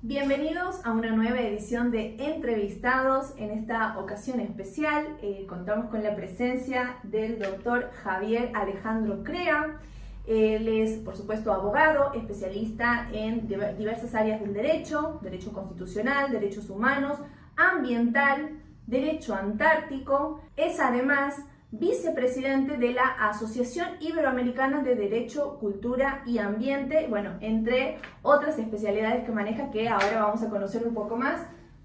Bienvenidos a una nueva edición de Entrevistados. En esta ocasión especial contamos con la presencia del doctor Javier Alejandro Crea. Él es, por supuesto, abogado, especialista en diversas áreas del derecho constitucional, derechos humanos, ambiental, derecho antártico. Es además vicepresidente de la Asociación Iberoamericana de Derecho, Cultura y Ambiente, bueno, entre otras especialidades que maneja, que ahora vamos a conocer un poco más.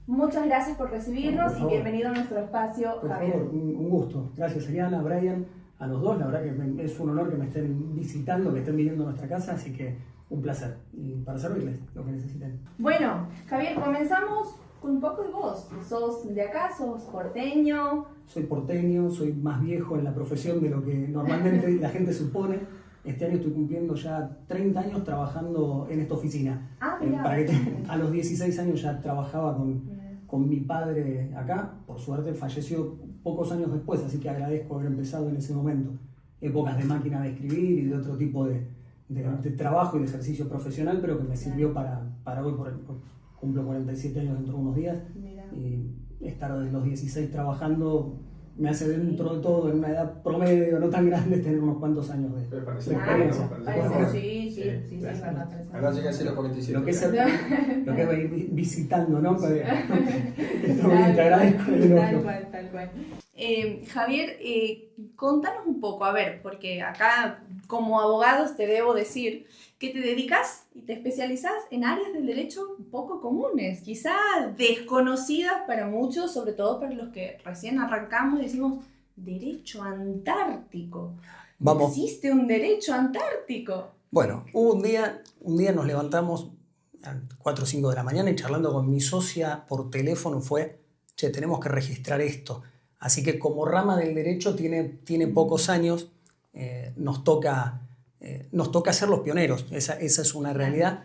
Muchas gracias por recibirnos y bienvenido a nuestro espacio, Javier. Por favor, un gusto. Gracias, Ariana, Brian, a los dos. La verdad que es un honor que me estén visitando, que estén viniendo a nuestra casa, así que un placer. Y para servirles lo que necesiten. Bueno, Javier, comenzamos con un poco de vos. ¿Sos de acá? ¿Sos porteño? Soy porteño, soy más viejo en la profesión de lo que normalmente la gente supone. Este año estoy cumpliendo ya 30 años trabajando en esta oficina. A los 16 años ya trabajaba con mi padre acá. Por suerte falleció pocos años después, así que agradezco haber empezado en ese momento. Épocas de máquina de escribir y de otro tipo de trabajo y de ejercicio profesional, pero que me sirvió para hoy. Cumplo 47 años dentro de unos días. Mira. Y estar desde los 16 trabajando me hace, dentro de todo, en una edad promedio, no tan grande, tener unos cuantos años de experiencia. Sí, Ahora llega a ser los 47. Lo que es ir visitando, ¿no? Esto bien, te agradezco el elogio. Tal cual. Javier, contanos un poco, a ver, porque acá como abogados te debo decir que te dedicas y te especializas en áreas del derecho poco comunes, quizá desconocidas para muchos, sobre todo para los que recién arrancamos y decimos, derecho antártico. Vamos. ¿Existe un derecho antártico? Bueno, un día nos levantamos a 4 o 5 de la mañana y charlando con mi socia por teléfono fue, che, tenemos que registrar esto. Así que como rama del derecho tiene pocos años, nos toca ser los pioneros, esa es una realidad,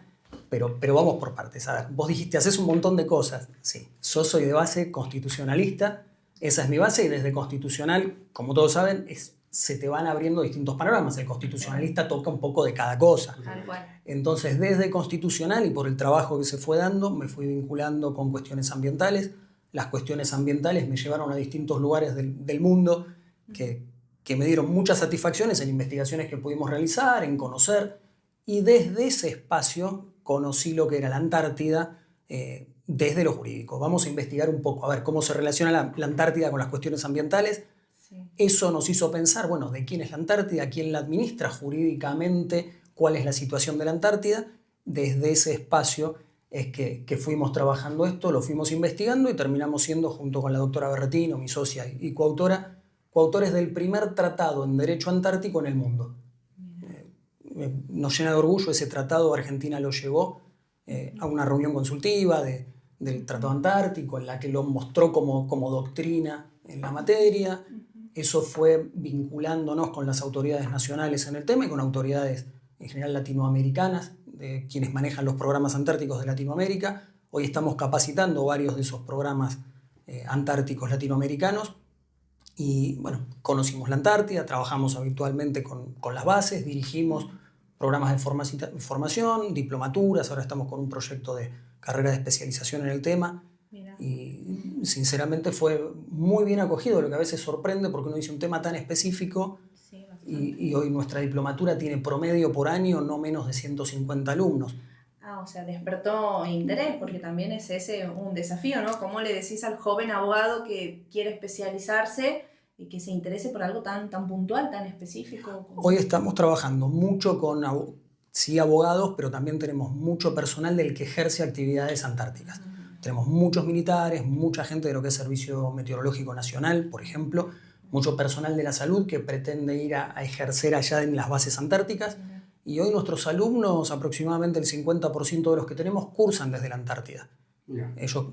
pero vamos por partes. A ver, vos dijiste, haces un montón de cosas. Sí, yo soy de base constitucionalista, esa es mi base, y desde constitucional, como todos saben, se te van abriendo distintos panoramas. El constitucionalista toca un poco de cada cosa. Tal cual. Entonces, desde constitucional y por el trabajo que se fue dando, me fui vinculando con cuestiones ambientales. Las cuestiones ambientales me llevaron a distintos lugares del mundo que me dieron muchas satisfacciones en investigaciones que pudimos realizar, en conocer, y desde ese espacio conocí lo que era la Antártida desde lo jurídico. Vamos a investigar un poco, a ver cómo se relaciona la Antártida con las cuestiones ambientales. Sí. Eso nos hizo pensar, bueno, ¿de quién es la Antártida? ¿Quién la administra jurídicamente? ¿Cuál es la situación de la Antártida? Desde ese espacio es que fuimos trabajando esto, lo fuimos investigando y terminamos siendo, junto con la doctora Berretino, mi socia y coautores del primer tratado en derecho antártico en el mundo. Nos llena de orgullo ese tratado. Argentina lo llevó a una reunión consultiva del Tratado Antártico, en la que lo mostró como doctrina en la materia. Eso fue vinculándonos con las autoridades nacionales en el tema y con autoridades en general latinoamericanas, de quienes manejan los programas antárticos de Latinoamérica. Hoy estamos capacitando varios de esos programas antárticos latinoamericanos. Y bueno, conocimos la Antártida, trabajamos habitualmente con las bases, dirigimos programas de formación, diplomaturas, ahora estamos con un proyecto de carrera de especialización en el tema. Mira. Y sinceramente fue muy bien acogido, lo que a veces sorprende porque uno dice un tema tan específico. Sí, y hoy nuestra diplomatura tiene promedio por año no menos de 150 alumnos. O sea, despertó interés, porque también es ese un desafío, ¿no? ¿Cómo le decís al joven abogado que quiere especializarse y que se interese por algo tan puntual, tan específico? Hoy estamos trabajando mucho con abogados, pero también tenemos mucho personal del que ejerce actividades antárticas. Tenemos muchos militares, mucha gente de lo que es Servicio Meteorológico Nacional, por ejemplo, mucho personal de la salud que pretende ir a ejercer allá en las bases antárticas. Y hoy nuestros alumnos, aproximadamente el 50% de los que tenemos, cursan desde la Antártida. Ellos,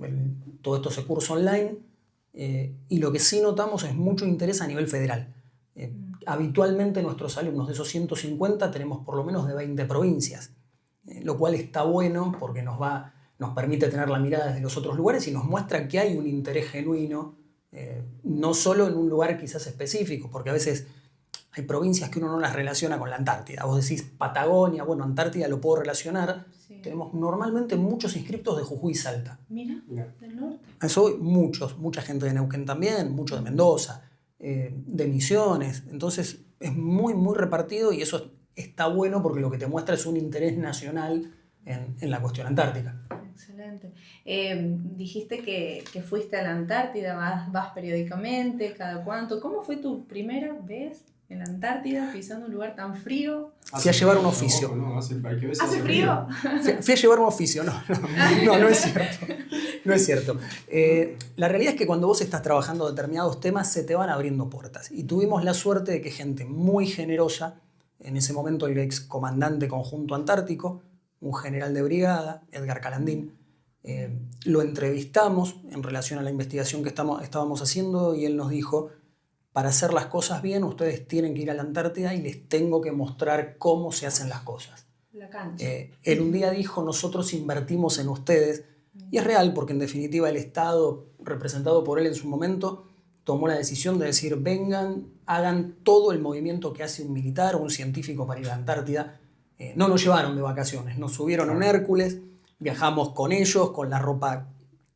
todo esto se cursa online, y lo que sí notamos es mucho interés a nivel federal. Habitualmente nuestros alumnos, de esos 150, tenemos por lo menos de 20 provincias, lo cual está bueno porque nos permite tener la mirada desde los otros lugares y nos muestra que hay un interés genuino, no solo en un lugar quizás específico, porque a veces hay provincias que uno no las relaciona con la Antártida. Vos decís Patagonia, bueno, Antártida lo puedo relacionar. Sí. Tenemos normalmente muchos inscriptos de Jujuy y Salta. Mira, del norte. Eso mucha gente de Neuquén también, mucho de Mendoza, de Misiones. Entonces es muy, muy repartido y eso está bueno porque lo que te muestra es un interés nacional en la cuestión antártica. Excelente. Dijiste que fuiste a la Antártida, vas periódicamente, ¿cada cuánto? ¿Cómo fue tu primera vez en la Antártida, pisando un lugar tan frío? Fui a llevar un oficio. ¿Hace frío? Fui a llevar un oficio, no es cierto. No es cierto. La realidad es que cuando vos estás trabajando determinados temas se te van abriendo puertas. Y tuvimos la suerte de que gente muy generosa, en ese momento el ex comandante conjunto antártico, un general de brigada, Edgar Calandín, lo entrevistamos en relación a la investigación que estábamos haciendo y él nos dijo: para hacer las cosas bien, ustedes tienen que ir a la Antártida y les tengo que mostrar cómo se hacen las cosas. La cancha. Él un día dijo: nosotros invertimos en ustedes. Y es real, porque en definitiva el Estado, representado por él en su momento, tomó la decisión de decir: vengan, hagan todo el movimiento que hace un militar o un científico para ir a la Antártida. No nos llevaron de vacaciones, nos subieron a un Hércules, viajamos con ellos, con la ropa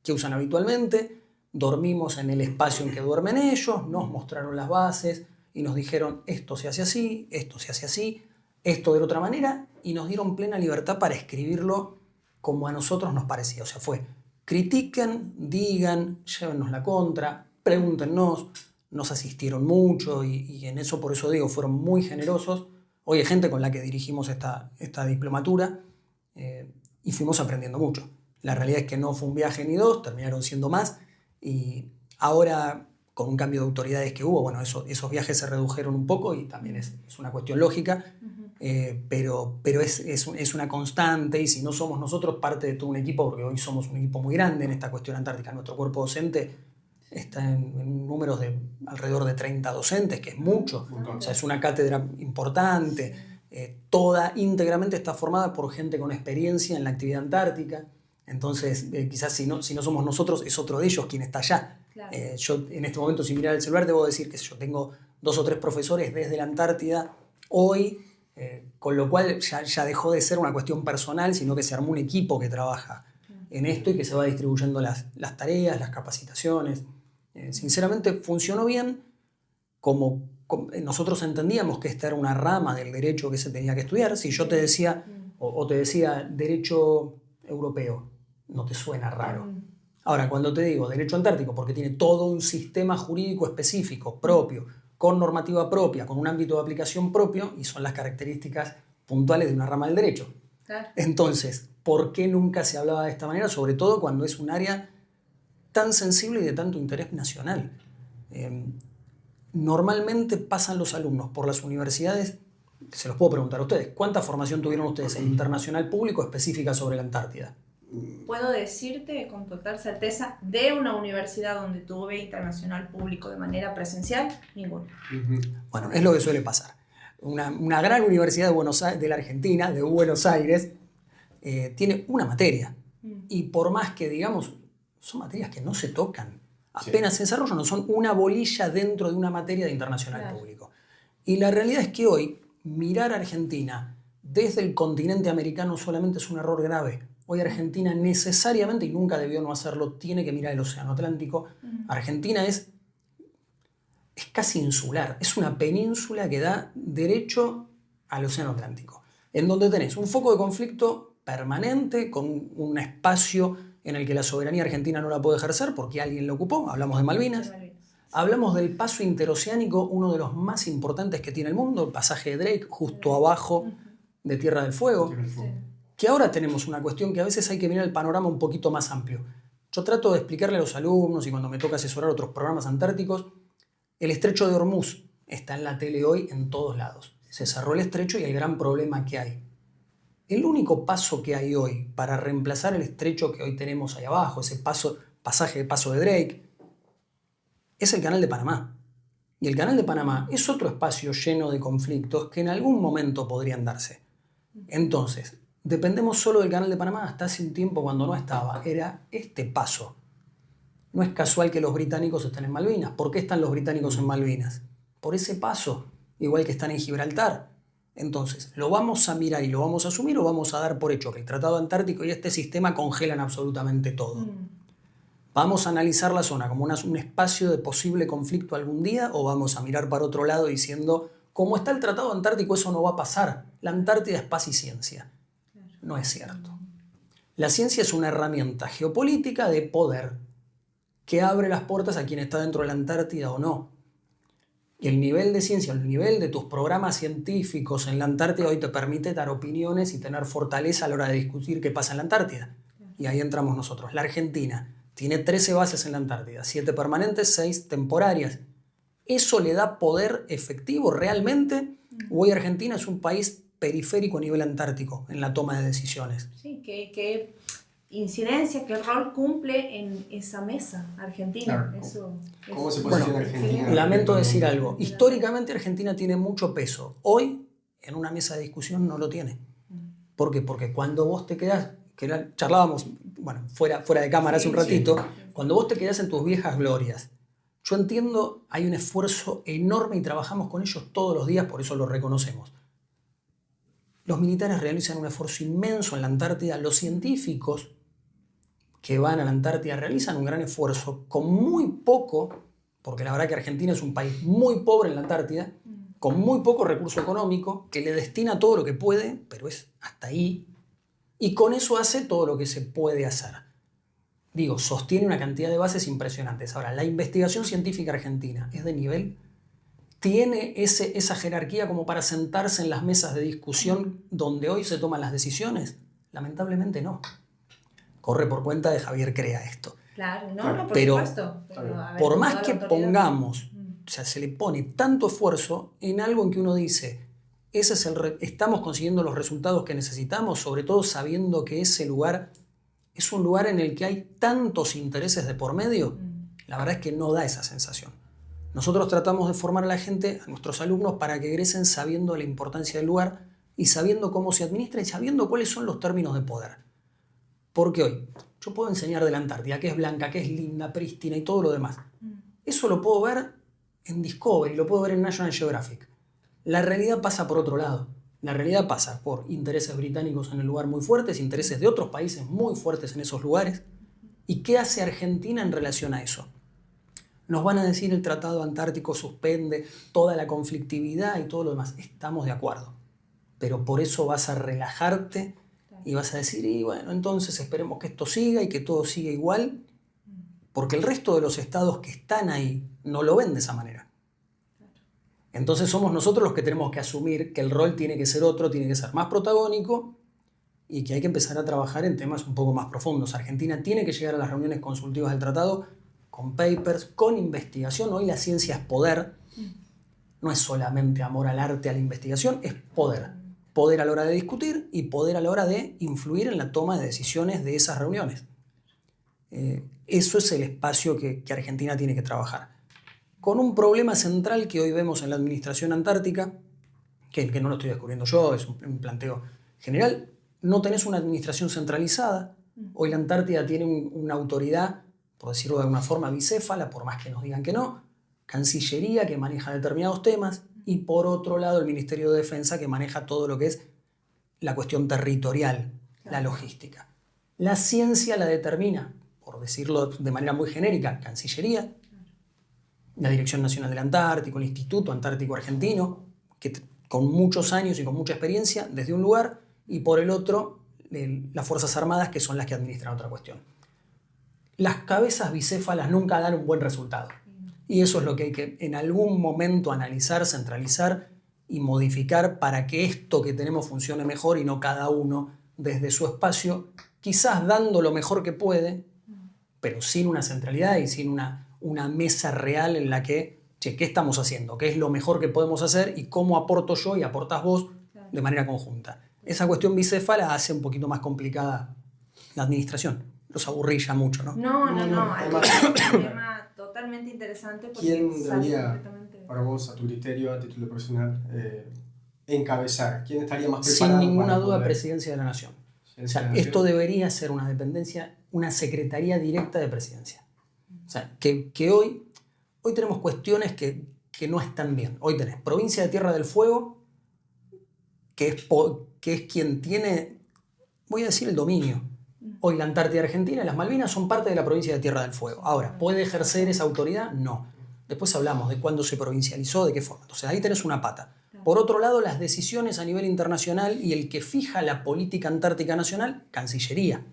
que usan habitualmente, dormimos en el espacio en que duermen ellos, nos mostraron las bases y nos dijeron: esto se hace así, esto se hace así, esto de otra manera, y nos dieron plena libertad para escribirlo como a nosotros nos parecía. O sea, fue: critiquen, digan, llévennos la contra, pregúntenos. Nos asistieron mucho y en eso, por eso digo, fueron muy generosos. Hoy hay gente con la que dirigimos esta diplomatura y fuimos aprendiendo mucho. La realidad es que no fue un viaje ni dos, terminaron siendo más. Y ahora, con un cambio de autoridades que hubo, bueno, esos viajes se redujeron un poco y también es una cuestión lógica, pero es una constante, y si no somos nosotros parte de todo un equipo, porque hoy somos un equipo muy grande en esta cuestión antártica. Nuestro cuerpo docente está en números de alrededor de 30 docentes, que es mucho. O sea, es una cátedra importante. Toda íntegramente está formada por gente con experiencia en la actividad antártica. Entonces, quizás si no somos nosotros, es otro de ellos quien está allá. Claro. Yo en este momento, sin mirar el celular, debo decir que yo tengo 2 o 3 profesores desde la Antártida hoy, con lo cual ya dejó de ser una cuestión personal, sino que se armó un equipo que trabaja en esto y que se va distribuyendo las tareas, las capacitaciones. Sinceramente funcionó bien, como nosotros entendíamos que esta era una rama del derecho que se tenía que estudiar. Si yo te decía, o te decía derecho europeo, no te suena raro. Ahora, cuando te digo derecho antártico, porque tiene todo un sistema jurídico específico, propio, con normativa propia, con un ámbito de aplicación propio, y son las características puntuales de una rama del derecho. Claro. Entonces, ¿por qué nunca se hablaba de esta manera? Sobre todo cuando es un área tan sensible y de tanto interés nacional. Normalmente pasan los alumnos por las universidades, se los puedo preguntar a ustedes, ¿cuánta formación tuvieron ustedes en internacional público específica sobre la Antártida? Puedo decirte con total certeza, de una universidad donde tuve internacional público de manera presencial, ninguna. Bueno, es lo que suele pasar. Una gran universidad de la Argentina, de Buenos Aires, tiene una materia. Y por más que, digamos, son materias que no se tocan, apenas se desarrollan, no son una bolilla dentro de una materia de internacional público. Y la realidad es que hoy, mirar a Argentina desde el continente americano solamente es un error grave. Hoy Argentina necesariamente, y nunca debió no hacerlo, tiene que mirar el Océano Atlántico. Argentina es casi insular, es una península que da derecho al Océano Atlántico, en donde tenés un foco de conflicto permanente, con un espacio en el que la soberanía argentina no la puede ejercer porque alguien la ocupó. Hablamos de Malvinas. Hablamos del paso interoceánico, uno de los más importantes que tiene el mundo, el pasaje de Drake, justo abajo de Tierra del Fuego. Que ahora tenemos una cuestión que a veces hay que mirar el panorama un poquito más amplio. Yo trato de explicarle a los alumnos, y cuando me toca asesorar otros programas antárticos, el estrecho de Hormuz está en la tele hoy en todos lados. Se cerró el estrecho y el gran problema que hay. El único paso que hay hoy para reemplazar el estrecho que hoy tenemos ahí abajo, ese pasaje de paso de Drake, es el Canal de Panamá. Y el Canal de Panamá es otro espacio lleno de conflictos que en algún momento podrían darse. Entonces, dependemos solo del Canal de Panamá. Hasta hace un tiempo, cuando no estaba, era este paso. No es casual que los británicos estén en Malvinas. ¿Por qué están los británicos en Malvinas? Por ese paso. igual que están en Gibraltar. Entonces, ¿lo vamos a mirar y lo vamos a asumir o vamos a dar por hecho que el Tratado Antártico y este sistema congelan absolutamente todo? ¿Vamos a analizar la zona como un espacio de posible conflicto algún día o vamos a mirar para otro lado diciendo, como está el Tratado Antártico, eso no va a pasar? La Antártida es paz y ciencia. No es cierto. La ciencia es una herramienta geopolítica de poder que abre las puertas a quien está dentro de la Antártida o no. Y el nivel de ciencia, el nivel de tus programas científicos en la Antártida hoy te permite dar opiniones y tener fortaleza a la hora de discutir qué pasa en la Antártida. Y ahí entramos nosotros. La Argentina tiene 13 bases en la Antártida, 7 permanentes, 6 temporarias. ¿Eso le da poder efectivo realmente? ¿O hoy Argentina es un país periférico a nivel antártico en la toma de decisiones? Sí, ¿qué incidencia, qué rol cumple en esa mesa Argentina? Claro. Eso, ¿Cómo se posiciona Argentina? Lamento decir algo. Históricamente Argentina tiene mucho peso. Hoy, en una mesa de discusión, no lo tiene. ¿Por qué? Porque cuando vos te quedás, charlábamos, bueno, fuera de cámara hace un ratito, cuando vos te quedás en tus viejas glorias, yo entiendo, hay un esfuerzo enorme y trabajamos con ellos todos los días, por eso lo reconocemos. Los militares realizan un esfuerzo inmenso en la Antártida, los científicos que van a la Antártida realizan un gran esfuerzo con muy poco, porque la verdad que Argentina es un país muy pobre en la Antártida, con muy poco recurso económico, que le destina todo lo que puede, pero es hasta ahí, y con eso hace todo lo que se puede hacer. Digo, sostiene una cantidad de bases impresionantes. Ahora, la investigación científica argentina es de nivel, tiene esa jerarquía como para sentarse en las mesas de discusión donde hoy se toman las decisiones. Lamentablemente no. Corre por cuenta de Javier Crea esto. Claro, no, por pero, supuesto. Pero, a ver, por más que autoridad pongamos, o sea, se le pone tanto esfuerzo en algo en que uno dice, estamos consiguiendo los resultados que necesitamos, sobre todo sabiendo que ese lugar es un lugar en el que hay tantos intereses de por medio, la verdad es que no da esa sensación. Nosotros tratamos de formar a la gente, a nuestros alumnos, para que egresen sabiendo la importancia del lugar y sabiendo cómo se administra y sabiendo cuáles son los términos de poder. Porque hoy yo puedo enseñar de la Antártida, que es blanca, que es linda, prístina y todo lo demás. Eso lo puedo ver en Discovery, lo puedo ver en National Geographic. La realidad pasa por otro lado. La realidad pasa por intereses británicos en el lugar muy fuertes, intereses de otros países muy fuertes en esos lugares. ¿Y qué hace Argentina en relación a eso? Nos van a decir el Tratado Antártico suspende toda la conflictividad y todo lo demás. Estamos de acuerdo. Pero por eso vas a relajarte y vas a decir, y bueno, entonces esperemos que esto siga y que todo siga igual, porque el resto de los estados que están ahí no lo ven de esa manera. Entonces somos nosotros los que tenemos que asumir que el rol tiene que ser otro, tiene que ser más protagónico y que hay que empezar a trabajar en temas un poco más profundos. Argentina tiene que llegar a las reuniones consultivas del tratado con papers, con investigación. Hoy la ciencia es poder, no es solamente amor al arte, a la investigación, es poder. Poder a la hora de discutir y poder a la hora de influir en la toma de decisiones de esas reuniones. Eso es el espacio que Argentina tiene que trabajar. Con un problema central que hoy vemos en la administración antártica, que no lo estoy descubriendo yo, es un planteo general, no tenés una administración centralizada. Hoy la Antártida tiene una autoridad, por decirlo de alguna forma, bicéfala, por más que nos digan que no, Cancillería, que maneja determinados temas, y por otro lado el Ministerio de Defensa, que maneja todo lo que es la cuestión territorial, la logística. La ciencia la determina, por decirlo de manera muy genérica, Cancillería, la Dirección Nacional del Antártico, el Instituto Antártico Argentino, que con muchos años y con mucha experiencia desde un lugar, y por el otro las Fuerzas Armadas, que son las que administran otra cuestión. Las cabezas bicéfalas nunca dan un buen resultado. Y eso es lo que hay que en algún momento analizar, centralizar y modificar para que esto que tenemos funcione mejor y no cada uno desde su espacio, quizás dando lo mejor que puede, pero sin una centralidad y sin una mesa real en la que, che, ¿qué estamos haciendo? ¿Qué es lo mejor que podemos hacer? ¿Y cómo aporto yo y aportas vos de manera conjunta? Esa cuestión bicéfala hace un poquito más complicada la administración. Los aburrí ya mucho, ¿no? No. Es un tema totalmente interesante. ¿Quién debería, para vos, a tu criterio, a título personal, encabezar? ¿Quién estaría más preparado? Sin ninguna duda, Presidencia de la Nación. O sea, esto debería ser una dependencia, una secretaría directa de Presidencia. O sea, que hoy tenemos cuestiones que que no están bien. Hoy tenés provincia de Tierra del Fuego, que es quien tiene, voy a decir, el dominio. Hoy la Antártida Argentina y las Malvinas son parte de la provincia de Tierra del Fuego. Ahora, ¿puede ejercer esa autoridad? No. Después hablamos de cuándo se provincializó, de qué forma. Entonces ahí tenés una pata. Por otro lado, las decisiones a nivel internacional y el que fija la política antártica nacional, Cancillería.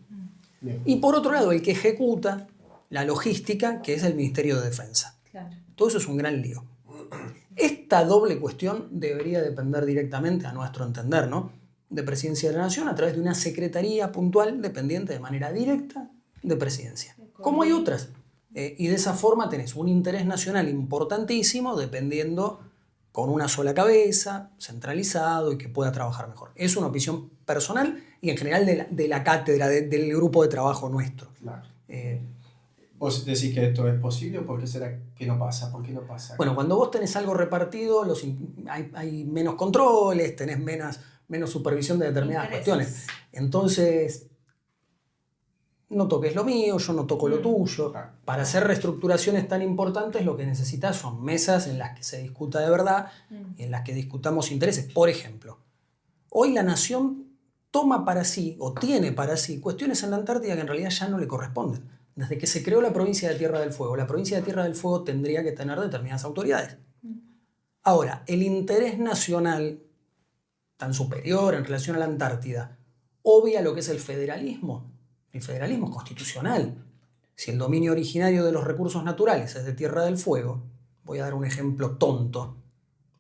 Bien. Y por otro lado, el que ejecuta la logística, que es el Ministerio de Defensa. Claro. Todo eso es un gran lío. Esta doble cuestión debería depender directamente, a nuestro entender, ¿no?, de Presidencia de la Nación a través de una secretaría puntual dependiente de manera directa de Presidencia. Como hay otras. Y de esa forma tenés un interés nacional importantísimo dependiendo con una sola cabeza, centralizado y que pueda trabajar mejor. Es una opinión personal y en general de la cátedra, del grupo de trabajo nuestro. Claro. ¿Vos decís que esto es posible o por qué será que no pasa? ¿Por qué no pasa? Bueno, cuando vos tenés algo repartido, hay menos controles, tenés menos supervisión de determinadas cuestiones. Entonces, no toques lo mío, yo no toco lo tuyo. Para hacer reestructuraciones tan importantes, lo que necesitas son mesas en las que se discuta de verdad y en las que discutamos intereses. Por ejemplo, hoy la Nación toma para sí o tiene para sí cuestiones en la Antártida que en realidad ya no le corresponden. Desde que se creó la provincia de Tierra del Fuego, la provincia de Tierra del Fuego tendría que tener determinadas autoridades. Ahora, el interés nacional tan superior en relación a la Antártida obvia lo que es el federalismo. El federalismo es constitucional. Si el dominio originario de los recursos naturales es de Tierra del Fuego, voy a dar un ejemplo tonto,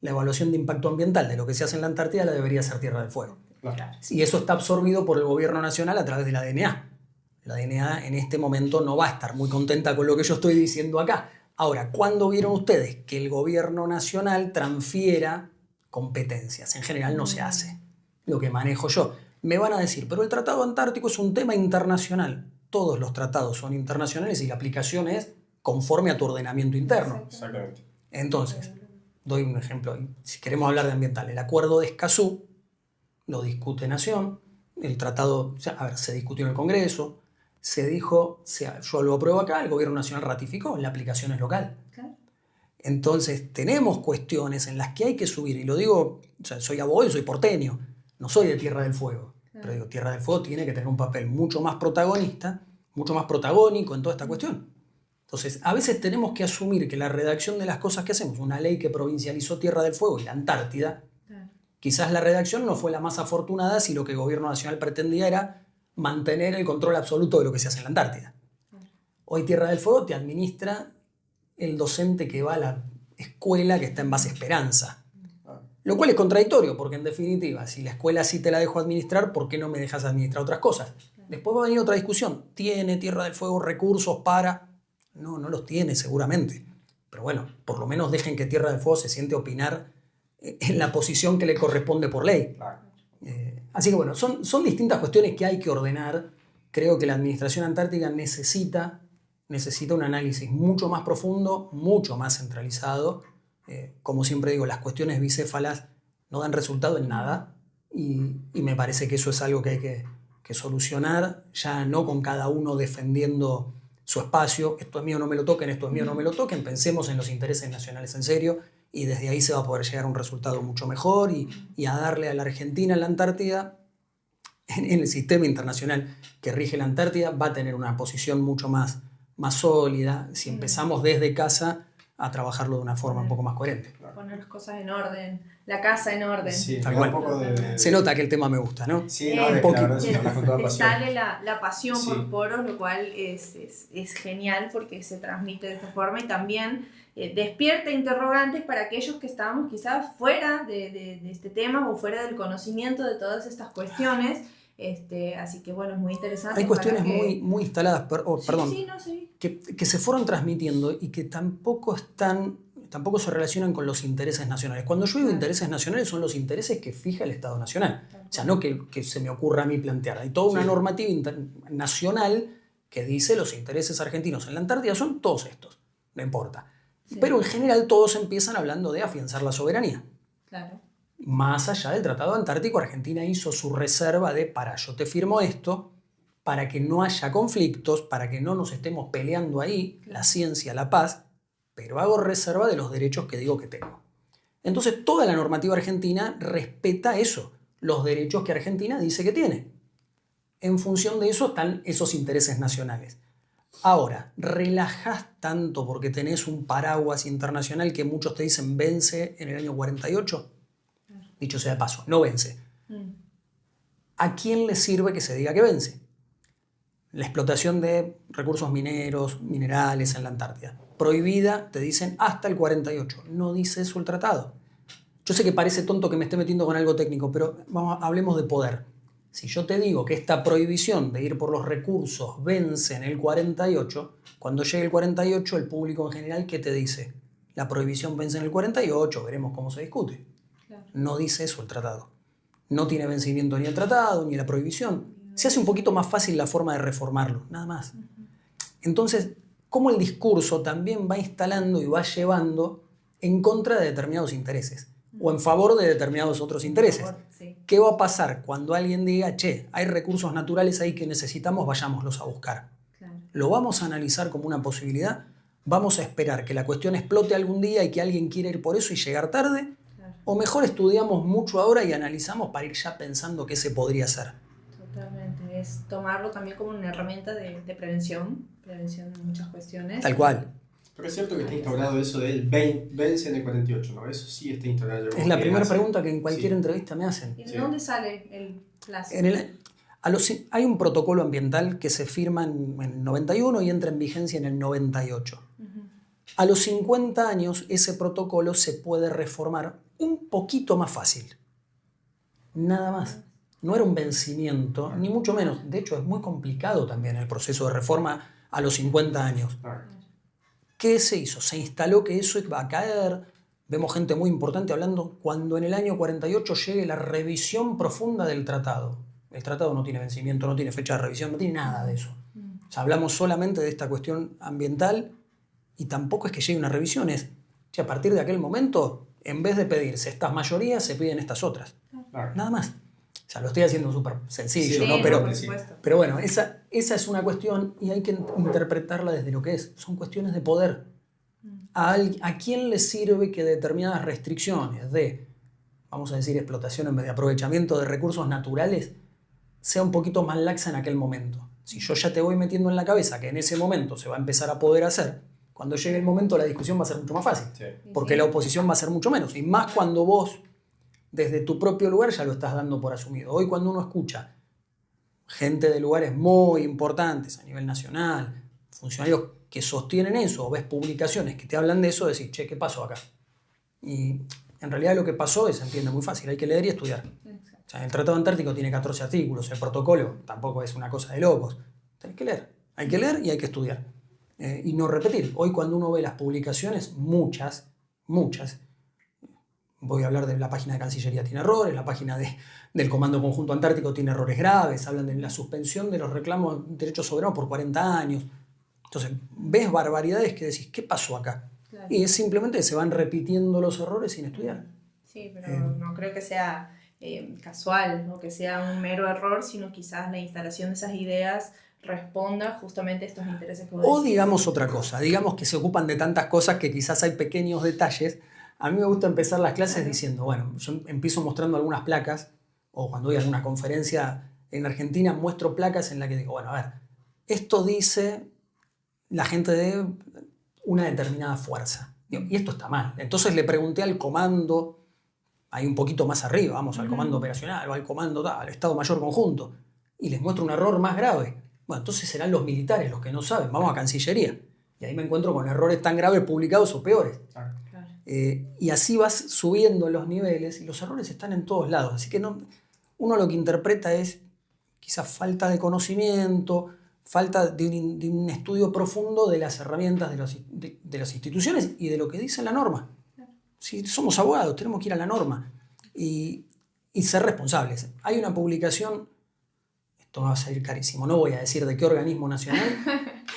la evaluación de impacto ambiental de lo que se hace en la Antártida la debería hacer Tierra del Fuego. Claro. Y eso está absorbido por el gobierno nacional a través de la DNA. La DNA en este momento no va a estar muy contenta con lo que yo estoy diciendo acá. Ahora, ¿cuándo vieron ustedes que el gobierno nacional transfiera competencias? En general no se hace. Lo que manejo yo. Me van a decir, pero el Tratado Antártico es un tema internacional. Todos los tratados son internacionales y la aplicación es conforme a tu ordenamiento interno. Exactamente. Entonces, doy un ejemplo. Si queremos hablar de ambiental, el Acuerdo de Escazú lo discute Nación. El tratado, se discutió en el Congreso. Se dijo, yo lo apruebo acá, el gobierno nacional ratificó, la aplicación es local. Claro. Entonces tenemos cuestiones en las que hay que subir, y lo digo, soy abogado y soy porteño, no soy de Tierra del Fuego, claro. Pero digo, Tierra del Fuego tiene que tener un papel mucho más protagonista, mucho más protagónico en toda esta cuestión. Entonces a veces tenemos que asumir que la redacción de las cosas que hacemos, una ley que provincializó Tierra del Fuego y la Antártida, claro. Quizás la redacción no fue la más afortunada si lo que el gobierno nacional pretendía era mantener el control absoluto de lo que se hace en la Antártida. Hoy Tierra del Fuego te administra el docente que va a la escuela que está en Base Esperanza. Lo cual es contradictorio, porque en definitiva, si la escuela sí te la dejo administrar, ¿por qué no me dejas administrar otras cosas? Después va a venir otra discusión. ¿Tiene Tierra del Fuego recursos para...? No los tiene seguramente. Pero bueno, por lo menos dejen que Tierra del Fuego se siente a opinar en la posición que le corresponde por ley. Así que bueno, son distintas cuestiones que hay que ordenar. Creo que la Administración Antártica necesita un análisis mucho más profundo, mucho más centralizado. Como siempre digo, las cuestiones bicéfalas no dan resultado en nada y me parece que eso es algo que hay que solucionar, ya no con cada uno defendiendo su espacio. Esto es mío, no me lo toquen, esto es mío, no me lo toquen. Pensemos en los intereses nacionales en serio. Y desde ahí se va a poder llegar a un resultado mucho mejor y a darle a la Argentina la Antártida, en el sistema internacional que rige la Antártida, va a tener una posición mucho más sólida si empezamos desde casa a trabajarlo de una forma un poco más coherente. Poner las cosas en orden, la casa en orden. Sí, un poco se nota que el tema me gusta, ¿no? Sí, un poquito. Te sale la pasión por poros, lo cual es genial porque se transmite de esta forma y también despierta interrogantes para aquellos que estábamos quizás fuera de este tema o fuera del conocimiento de todas estas cuestiones. Así que bueno, es muy interesante. Hay cuestiones muy instaladas, Sí. Que se fueron transmitiendo y que tampoco se relacionan con los intereses nacionales. Cuando yo digo intereses nacionales son los intereses que fija el Estado Nacional. O sea, no que se me ocurra a mí plantear. Hay toda una normativa nacional que dice los intereses argentinos en la Antártida son todos estos, no importa. Sí. Pero en general todos empiezan hablando de afianzar la soberanía. Claro. Más allá del Tratado Antártico, Argentina hizo su reserva de yo te firmo esto, para que no haya conflictos, para que no nos estemos peleando ahí, la ciencia, la paz, pero hago reserva de los derechos que digo que tengo. Entonces toda la normativa argentina respeta eso, los derechos que Argentina dice que tiene. En función de eso están esos intereses nacionales. Ahora, relajás tanto porque tenés un paraguas internacional que muchos te dicen vence en el año 48. Dicho sea de paso, no vence. ¿A quién le sirve que se diga que vence? La explotación de recursos mineros, minerales en la Antártida. Prohibida, te dicen, hasta el 48. No dice eso el tratado. Yo sé que parece tonto que me esté metiendo con algo técnico, pero hablemos de poder. Si yo te digo que esta prohibición de ir por los recursos vence en el 48, cuando llegue el 48, el público en general, ¿qué te dice? La prohibición vence en el 48, veremos cómo se discute. Claro. No dice eso el tratado. No tiene vencimiento ni el tratado, ni la prohibición. Se hace un poquito más fácil la forma de reformarlo, nada más. Entonces, cómo el discurso también va instalando y va llevando en contra de determinados intereses o en favor de determinados otros intereses. ¿Qué va a pasar cuando alguien diga, che, hay recursos naturales ahí que necesitamos, vayámoslos a buscar? Claro. ¿Lo vamos a analizar como una posibilidad? ¿Vamos a esperar que la cuestión explote algún día y que alguien quiera ir por eso y llegar tarde? Claro. ¿O mejor estudiamos mucho ahora y analizamos para ir ya pensando qué se podría hacer? Totalmente, es tomarlo también como una herramienta de prevención de muchas cuestiones. Tal cual. Pero es cierto que está instaurado eso del vence en el 48, ¿no? Eso sí está instaurado. Es la primera pregunta que en cualquier entrevista me hacen. ¿Y de dónde sale el plazo? Hay un protocolo ambiental que se firma en el 91 y entra en vigencia en el 98. A los 50 años ese protocolo se puede reformar un poquito más fácil. Nada más. No era un vencimiento, ni mucho menos. De hecho, es muy complicado también el proceso de reforma a los 50 años. ¿Qué se hizo? Se instaló que eso iba a caer. Vemos gente muy importante hablando cuando en el año 48 llegue la revisión profunda del tratado. El tratado no tiene vencimiento, no tiene fecha de revisión, no tiene nada de eso. O sea, hablamos solamente de esta cuestión ambiental y tampoco es que llegue una revisión. Es que a partir de aquel momento, en vez de pedirse estas mayorías, se piden estas otras. Nada más. O sea, lo estoy haciendo súper sencillo, sí, ¿no? Pero bueno, esa es una cuestión y hay que interpretarla desde lo que es. Son cuestiones de poder. ¿A quién le sirve que determinadas restricciones de, vamos a decir, explotación en vez de aprovechamiento de recursos naturales sea un poquito más laxa en aquel momento? Si yo ya te voy metiendo en la cabeza que en ese momento se va a empezar a poder hacer, cuando llegue el momento la discusión va a ser mucho más fácil. Sí. Porque la oposición va a ser mucho menos. Y más cuando vos desde tu propio lugar ya lo estás dando por asumido. Hoy cuando uno escucha gente de lugares muy importantes a nivel nacional, funcionarios que sostienen eso, o ves publicaciones que te hablan de eso, decís, che, ¿qué pasó acá? Y en realidad lo que pasó se entiende muy fácil, hay que leer y estudiar. O sea, el Tratado Antártico tiene 14 artículos, el protocolo tampoco es una cosa de locos. Tenés que leer, hay que leer y hay que estudiar. Y no repetir. Hoy cuando uno ve las publicaciones, muchas, voy a hablar de la página de Cancillería tiene errores, la página del Comando Conjunto Antártico tiene errores graves, hablan de la suspensión de los reclamos de derechos soberanos por 40 años. Entonces, ves barbaridades que decís, ¿qué pasó acá? Claro. Y es simplemente que se van repitiendo los errores sin estudiar. Sí, pero no creo que sea casual, no que sea un mero error, sino quizás la instalación de esas ideas responda justamente a estos intereses que vos decís. O digamos otra cosa, digamos que se ocupan de tantas cosas que quizás hay pequeños detalles. A mí me gusta empezar las clases diciendo, bueno, yo empiezo mostrando algunas placas, o cuando voy a alguna conferencia en Argentina muestro placas en las que digo, bueno, a ver, esto dice la gente de una determinada fuerza. Y esto está mal. Entonces le pregunté al comando, ahí un poquito más arriba, vamos al comando operacional o al comando, al Estado Mayor Conjunto, y les muestro un error más grave. Bueno, entonces serán los militares los que no saben, vamos a Cancillería. Y ahí me encuentro con errores tan graves publicados o peores. Y así vas subiendo los niveles y los errores están en todos lados. Así que uno lo que interpreta es quizás falta de conocimiento, falta de un estudio profundo de las herramientas de las instituciones y de lo que dice la norma. Si somos abogados, tenemos que ir a la norma y ser responsables. Hay una publicación, esto me va a salir carísimo, no voy a decir de qué organismo nacional,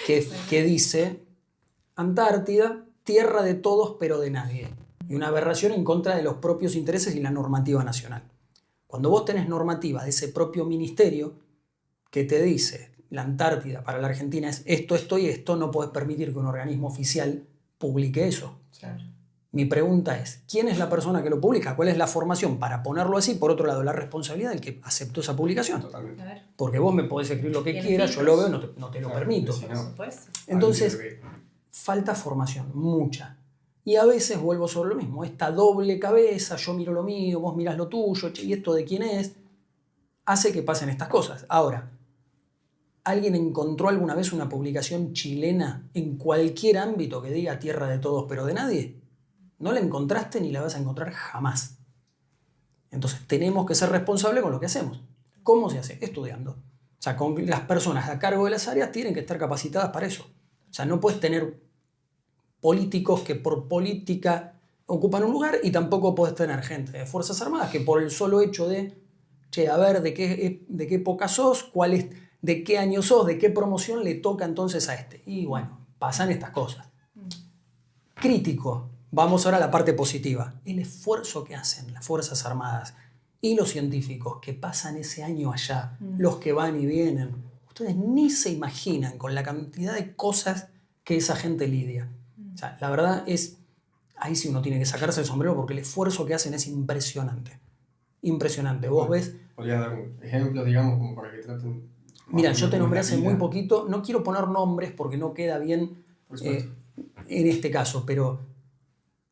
que dice Antártida, tierra de todos pero de nadie. Y una aberración en contra de los propios intereses y la normativa nacional. Cuando vos tenés normativa de ese propio ministerio que te dice la Antártida para la Argentina es esto y esto, no podés permitir que un organismo oficial publique eso. Claro. Mi pregunta es, ¿quién es la persona que lo publica? ¿Cuál es la formación para ponerlo así? Por otro lado, la responsabilidad del que aceptó esa publicación. Totalmente. Porque vos me podés escribir lo que Tiene quieras, yo filtros. lo veo, no te lo permito. Sí, no. Por supuesto. Entonces, falta formación, mucha. Y a veces vuelvo sobre lo mismo, esta doble cabeza, yo miro lo mío, vos mirás lo tuyo, ¿y esto de quién es? Hace que pasen estas cosas. Ahora, ¿alguien encontró alguna vez una publicación chilena en cualquier ámbito que diga tierra de todos pero de nadie? No la encontraste ni la vas a encontrar jamás. Entonces tenemos que ser responsables con lo que hacemos. ¿Cómo se hace? Estudiando. O sea, con las personas a cargo de las áreas tienen que estar capacitadas para eso. O sea, no puedes tener políticos que por política ocupan un lugar y tampoco puedes tener gente de Fuerzas Armadas que por el solo hecho de, che, a ver, de qué época sos, cuál es, de qué año sos, de qué promoción le toca entonces a este. Y bueno, pasan estas cosas. Crítico. Vamos ahora a la parte positiva. El esfuerzo que hacen las Fuerzas Armadas y los científicos que pasan ese año allá, los que van y vienen, ustedes ni se imaginan con la cantidad de cosas que esa gente lidia. O sea, la verdad es, ahí sí uno tiene que sacarse el sombrero porque el esfuerzo que hacen es impresionante. Impresionante. Vos ves... ¿Podría dar un ejemplo, digamos, como para que traten... Mira, yo te nombré hace muy poquito, no quiero poner nombres porque no queda bien en este caso, pero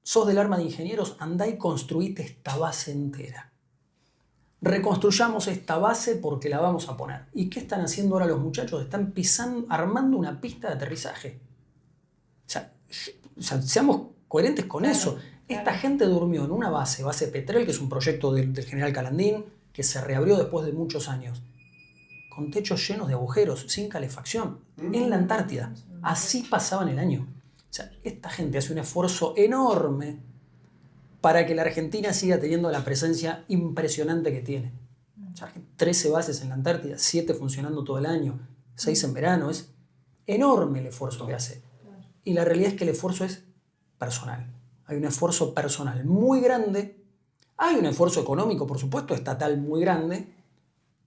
sos del arma de ingenieros, andá y construite esta base entera. Reconstruyamos esta base porque la vamos a poner. ¿Y qué están haciendo ahora los muchachos? Están armando una pista de aterrizaje. O sea, seamos coherentes con eso. Esta gente durmió en una base Petrel, que es un proyecto del general Calandín, que se reabrió después de muchos años, con techos llenos de agujeros, sin calefacción, en la Antártida. Así pasaban el año. O sea, esta gente hace un esfuerzo enorme para que la Argentina siga teniendo la presencia impresionante que tiene. O sea, 13 bases en la Antártida, 7 funcionando todo el año, 6 en verano. Es enorme el esfuerzo que hace. Y la realidad es que el esfuerzo es personal. Hay un esfuerzo personal muy grande. Hay un esfuerzo económico, por supuesto, estatal muy grande,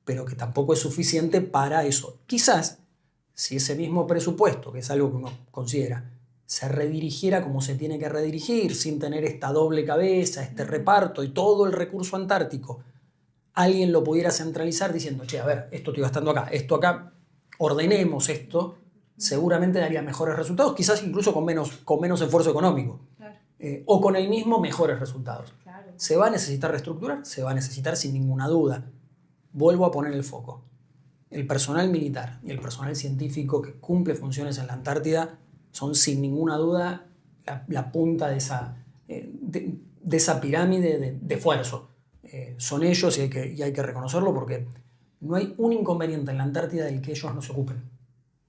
pero que tampoco es suficiente para eso. Quizás, si ese mismo presupuesto, que es algo que uno considera, se redirigiera como se tiene que redirigir, sin tener esta doble cabeza, este reparto y todo el recurso antártico, alguien lo pudiera centralizar diciendo, che, a ver, esto estoy gastando acá, esto acá, ordenemos esto, seguramente daría mejores resultados, quizás incluso con menos esfuerzo económico. Claro. O con el mismo mejores resultados. Claro. ¿Se va a necesitar reestructurar? Se va a necesitar sin ninguna duda. Vuelvo a poner el foco. El personal militar y el personal científico que cumple funciones en la Antártida son sin ninguna duda la punta de esa pirámide de esfuerzo. Son ellos y hay que reconocerlo porque no hay un inconveniente en la Antártida del que ellos no se ocupen.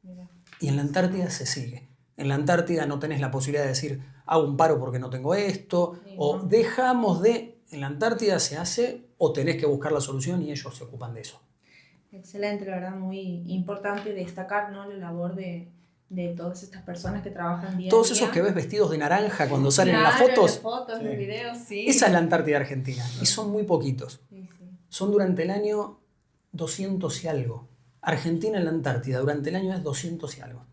Mira. Y en la Antártida se sigue. En la Antártida no tenés la posibilidad de decir hago un paro porque no tengo esto, sí, o no. Dejamos de... En la Antártida se hace o tenés que buscar la solución y ellos se ocupan de eso. Excelente, la verdad, muy importante destacar, ¿no?, la labor de todas estas personas que trabajan día a día. Todos esos que ves vestidos de naranja cuando salen en las fotos. En las fotos, sí. Los videos, sí. Esa es la Antártida Argentina. Y son muy poquitos. Sí, sí. Son durante el año 200 y algo. Argentina en la Antártida durante el año es 200 y algo.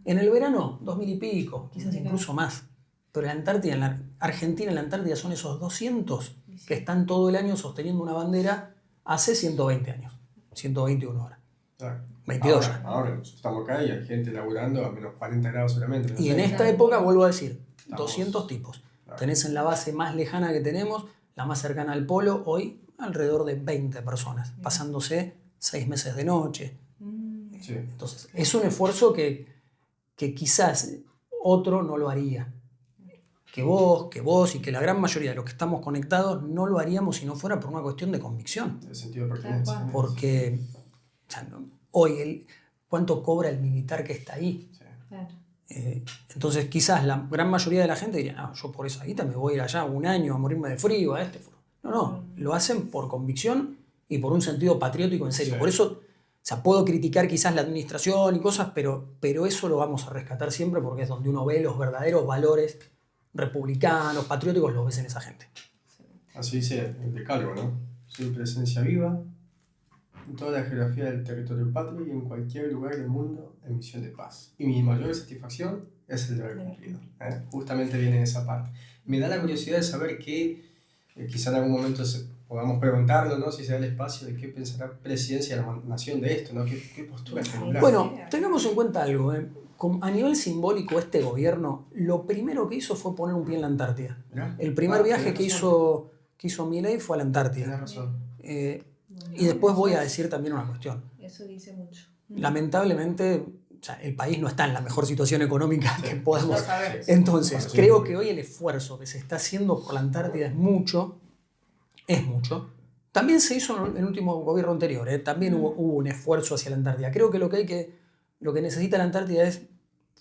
En el verano, 2000 y pico, quizás incluso más. Pero en la Antártida, Argentina en la Antártida son esos 200 que están todo el año sosteniendo una bandera hace 120 años. 121 horas. Claro. 22 ahora estamos acá y hay gente laburando a menos 40 grados solamente. Y en esta época, vuelvo a decir, 200 tipos. Claro. Tenés en la base más lejana que tenemos, la más cercana al polo, hoy alrededor de 20 personas, pasándose 6 meses de noche. Sí. Entonces, es un esfuerzo que quizás otro no lo haría. Que vos y que la gran mayoría de los que estamos conectados no lo haríamos si no fuera por una cuestión de convicción. El sentido de pertenencia. Porque hoy, ¿cuánto cobra el militar que está ahí? Sí. Claro. Entonces quizás la gran mayoría de la gente diría, no, yo por esa guita me voy a ir allá un año a morirme de frío, a este. No, lo hacen por convicción y por un sentido patriótico en serio. Sí. Por eso, puedo criticar quizás la administración y cosas, pero eso lo vamos a rescatar siempre porque es donde uno ve los verdaderos valores republicanos, patrióticos, los ves en esa gente. Así dice el decálogo, ¿no? Soy presencia viva, en toda la geografía del territorio patrio y en cualquier lugar del mundo en misión de paz. Y mi mayor satisfacción es el de haber cumplido. Justamente viene de esa parte. Me da la curiosidad de saber qué, quizá en algún momento podamos preguntarlo, ¿no? Si se da el espacio de qué pensará Presidencia de la Nación de esto, ¿no? ¿Qué postura tendrá? Bueno, tengamos en cuenta algo. A nivel simbólico, este gobierno lo primero que hizo fue poner un pie en la Antártida. ¿Mirá? El primer viaje que hizo Milei fue a la Antártida. Tienes razón. Y después voy a decir también una cuestión. Eso dice mucho. Lamentablemente, o sea, el país no está en la mejor situación económica que podemos. Lo sabemos. Entonces, creo que hoy el esfuerzo que se está haciendo por la Antártida es mucho. También se hizo en el último gobierno anterior, también hubo un esfuerzo hacia la Antártida. Creo que lo que necesita la Antártida es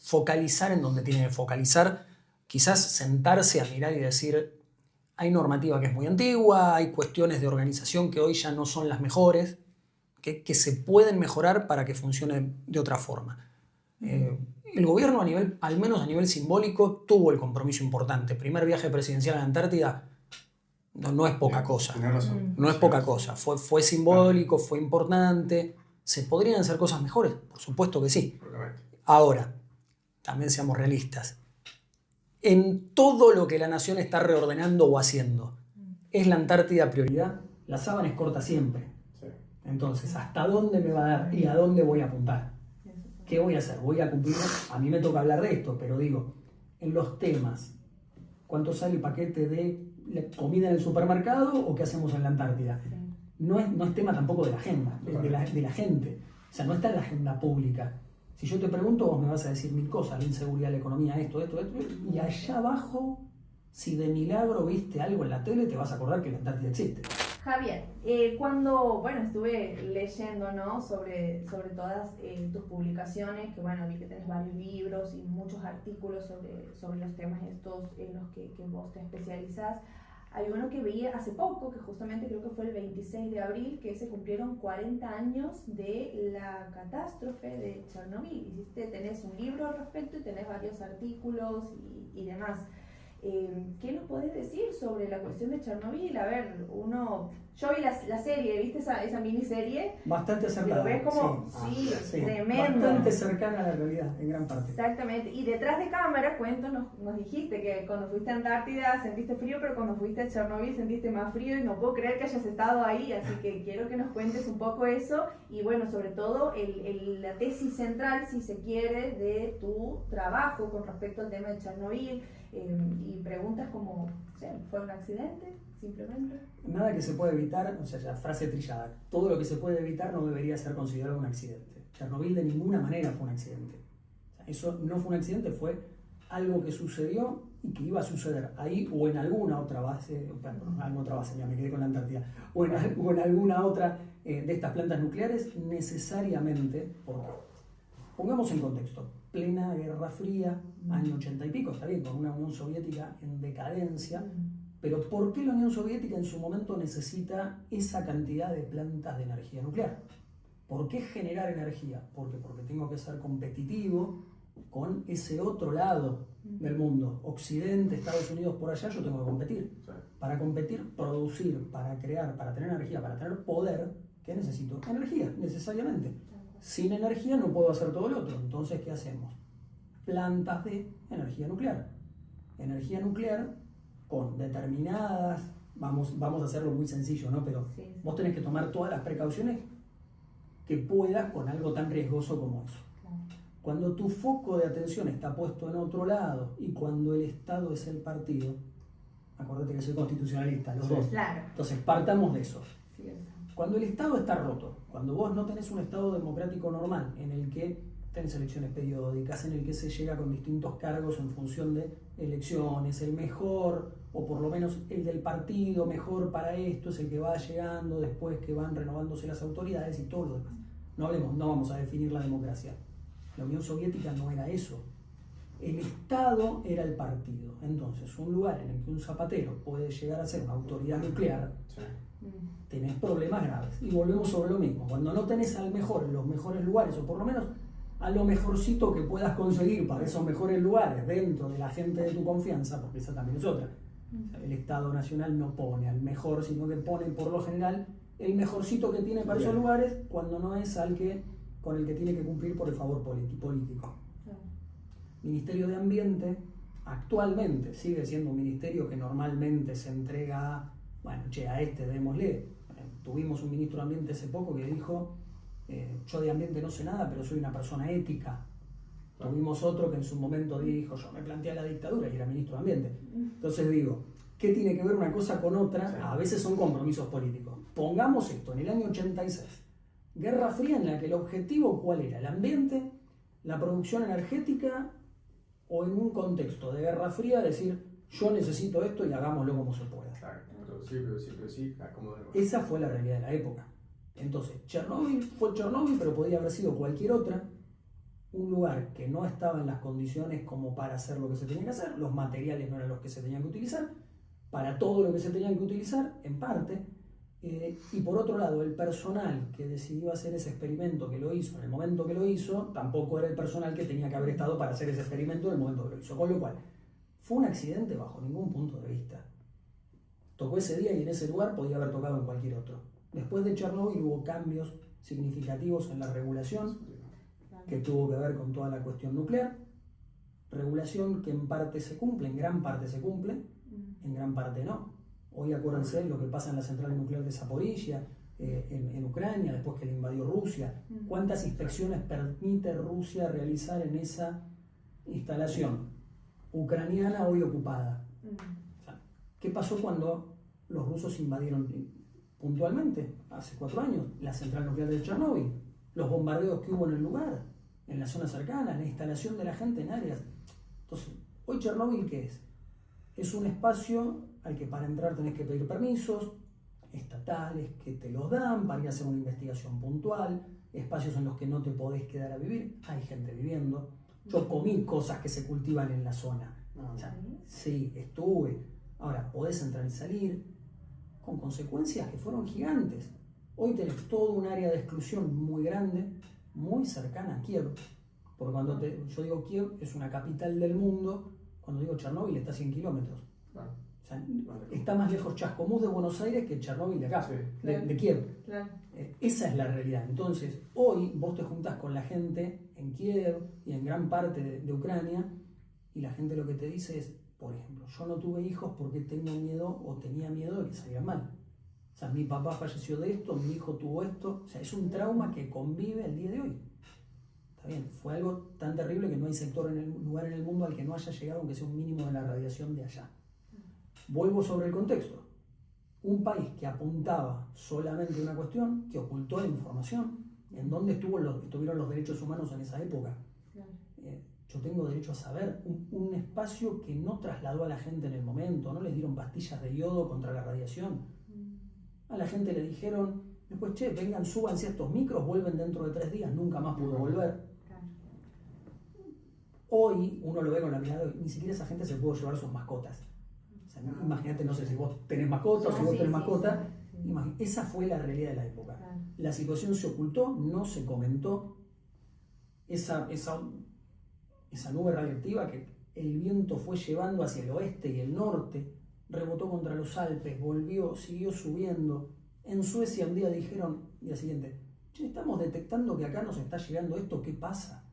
focalizar en donde tiene que focalizar, quizás sentarse a mirar y decir, hay normativa que es muy antigua, hay cuestiones de organización que hoy ya no son las mejores, que se pueden mejorar para que funcione de otra forma. El gobierno, al menos a nivel simbólico, tuvo el compromiso importante. Primer viaje presidencial a la Antártida no es poca cosa. Tienes razón. No es poca cosa. Fue simbólico, fue importante. ¿Se podrían hacer cosas mejores? Por supuesto que sí. Ahora, también seamos realistas. En todo lo que la nación está reordenando o haciendo, ¿es la Antártida prioridad? La sábana es corta siempre. Sí. Entonces, ¿hasta dónde me va a dar y a dónde voy a apuntar? ¿Qué voy a hacer? ¿Voy a cumplir? A mí me toca hablar de esto, pero digo, en los temas, ¿cuánto sale el paquete de comida en el supermercado o qué hacemos en la Antártida? No es tema tampoco de la agenda, de la gente. O sea, no está en la agenda pública. Si yo te pregunto, vos me vas a decir mil cosas, la inseguridad, la economía, esto, y allá abajo, si de milagro viste algo en la tele, te vas a acordar que la Antártida existe. Javier, cuando estuve leyendo, ¿no? sobre todas tus publicaciones, que vi que tenés varios libros y muchos artículos sobre los temas estos en los que vos te especializás. Hay uno que vi hace poco, que justamente creo que fue el 26 de abril, que se cumplieron 40 años de la catástrofe de Chernobyl. Tenés un libro al respecto y tenés varios artículos y demás. ¿Qué nos podés decir sobre la cuestión de Chernobyl? A ver, yo vi la serie, ¿viste esa miniserie? Bastante cercana. Lo ves como, sí, tremendo. Bastante cercana a la realidad, en gran parte. Exactamente. Y detrás de cámara, nos dijiste que cuando fuiste a Antártida sentiste frío, pero cuando fuiste a Chernobyl sentiste más frío y no puedo creer que hayas estado ahí, así que quiero que nos cuentes un poco eso y sobre todo la tesis central, si se quiere, de tu trabajo con respecto al tema de Chernobyl. Y preguntas como, ¿fue un accidente? Simplemente. Nada que se pueda evitar, ya frase trillada, todo lo que se puede evitar no debería ser considerado un accidente. Chernobyl de ninguna manera fue un accidente. Eso no fue un accidente, fue algo que sucedió y que iba a suceder ahí o en alguna otra base, ya me quedé con la Antártida, o en alguna otra de estas plantas nucleares necesariamente, porque pongamos en contexto, plena Guerra Fría, año 80 y pico, está bien, con una Unión Soviética en decadencia, pero ¿por qué la Unión Soviética en su momento necesita esa cantidad de plantas de energía nuclear? ¿Por qué generar energía? Porque tengo que ser competitivo con ese otro lado del mundo. Occidente, Estados Unidos, por allá, yo tengo que competir. Para competir, producir, para crear, para tener energía, para tener poder, ¿qué necesito? Energía, necesariamente. Sin energía no puedo hacer todo lo otro. Entonces, ¿qué hacemos? Plantas de energía nuclear. Energía nuclear con determinadas, vamos a hacerlo muy sencillo, ¿no? Pero vos tenés que tomar todas las precauciones que puedas con algo tan riesgoso como eso. Cuando tu foco de atención está puesto en otro lado y cuando el Estado es el partido, acuérdate que soy constitucionalista, los dos. Claro. Entonces, partamos de eso. Sí, cuando el Estado está roto, cuando vos no tenés un Estado democrático normal en el que tenés elecciones periódicas, en el que se llega con distintos cargos en función de elecciones, el mejor, o por lo menos el del partido mejor para esto es el que va llegando después que van renovándose las autoridades y todo lo demás. No vamos a definir la democracia. La Unión Soviética no era eso. El Estado era el partido. Entonces, un lugar en el que un zapatero puede llegar a ser una autoridad nuclear, tenés problemas graves. Y volvemos sobre lo mismo. Cuando no tenés al mejor en los mejores lugares, o por lo menos a lo mejorcito que puedas conseguir para esos mejores lugares dentro de la gente de tu confianza, porque esa también es otra. El Estado Nacional no pone al mejor, sino que pone por lo general el mejorcito que tiene para esos lugares cuando no es con el que tiene que cumplir por el favor político. Ministerio de Ambiente actualmente sigue siendo un ministerio que normalmente se entrega a, bueno, a démosle. Tuvimos un ministro de Ambiente hace poco que dijo, yo de ambiente no sé nada, pero soy una persona ética. Tuvimos otro que en su momento dijo, yo me planteé la dictadura y era ministro de Ambiente. Entonces digo, ¿qué tiene que ver una cosa con otra? A veces son compromisos políticos. Pongamos esto, en el año 86, Guerra Fría, en la que el objetivo, ¿cuál era? El ambiente, la producción energética, o en un contexto de Guerra Fría decir, yo necesito esto y hagámoslo como se pueda. Claro, producir, acomodar. Esa fue la realidad de la época. Entonces, Chernóbil fue Chernóbil, pero podía haber sido cualquier otra. Un lugar que no estaba en las condiciones como para hacer lo que se tenía que hacer, los materiales no eran los que se tenían que utilizar, para todo lo que se tenían que utilizar, en parte, y por otro lado, el personal que decidió hacer ese experimento, que lo hizo en el momento que lo hizo, tampoco era el personal que tenía que haber estado para hacer ese experimento en el momento que lo hizo, con lo cual, fue un accidente bajo ningún punto de vista. Tocó ese día y en ese lugar podía haber tocado en cualquier otro. Después de Chernóbil hubo cambios significativos en la regulación, que tuvo que ver con toda la cuestión nuclear, regulación que en parte se cumple, en gran parte se cumple, en gran parte no. Hoy acuérdense lo que pasa en la central nuclear de Zaporizhia, en Ucrania, después que la invadió Rusia. ¿Cuántas inspecciones permite Rusia realizar en esa instalación ucraniana hoy ocupada? O sea, ¿qué pasó cuando los rusos invadieron puntualmente, hace 4 años, la central nuclear de Chernóbil? Los bombardeos que hubo en el lugar, en la zona cercana, la instalación de la gente en áreas. Entonces, hoy Chernóbil, ¿qué es? Es un espacio al que para entrar tenés que pedir permisos estatales que te los dan para ir a hacer una investigación puntual, espacios en los que no te podés quedar a vivir, hay gente viviendo. Yo comí cosas que se cultivan en la zona. O sea, sí, estuve. Ahora, podés entrar y salir con consecuencias que fueron gigantes. Hoy tenés todo un área de exclusión muy grande, muy cercana a Kiev. Porque cuando yo digo Kiev, es una capital del mundo. Cuando digo Chernóbil, está a 100 kilómetros. Claro. O sea, está más lejos Chascomús de Buenos Aires que Chernóbil de acá, claro, de Kiev. Claro. Esa es la realidad. Entonces, hoy vos te juntás con la gente en Kiev y en gran parte de Ucrania, y la gente lo que te dice es, por ejemplo, yo no tuve hijos porque tengo miedo o tenía miedo de que salgan mal. O sea, mi papá falleció de esto, mi hijo tuvo esto. O sea, es un trauma que convive el día de hoy. Está bien, fue algo tan terrible que no hay lugar en el mundo al que no haya llegado, aunque sea un mínimo de la radiación de allá. Vuelvo sobre el contexto. Un país que apuntaba solamente a una cuestión, que ocultó la información, en dónde estuvieron los derechos humanos en esa época. Claro. Yo tengo derecho a saber, un espacio que no trasladó a la gente en el momento, no les dieron pastillas de yodo contra la radiación. A la gente le dijeron, después, che, vengan, súbanse a estos micros, vuelven dentro de 3 días, nunca más pudo volver. Claro. Hoy, uno lo ve con la mirada, ni siquiera esa gente se pudo llevar sus mascotas. O sea, imagínate, no sé si vos tenés mascota o si vos tenés mascota. Sí. Esa fue la realidad de la época. Claro. La situación se ocultó, no se comentó. Esa nube radiactiva que el viento fue llevando hacia el oeste y el norte, rebotó contra los Alpes, volvió, siguió subiendo. En Suecia un día dijeron, día siguiente, che, estamos detectando que acá nos está llegando esto, ¿qué pasa?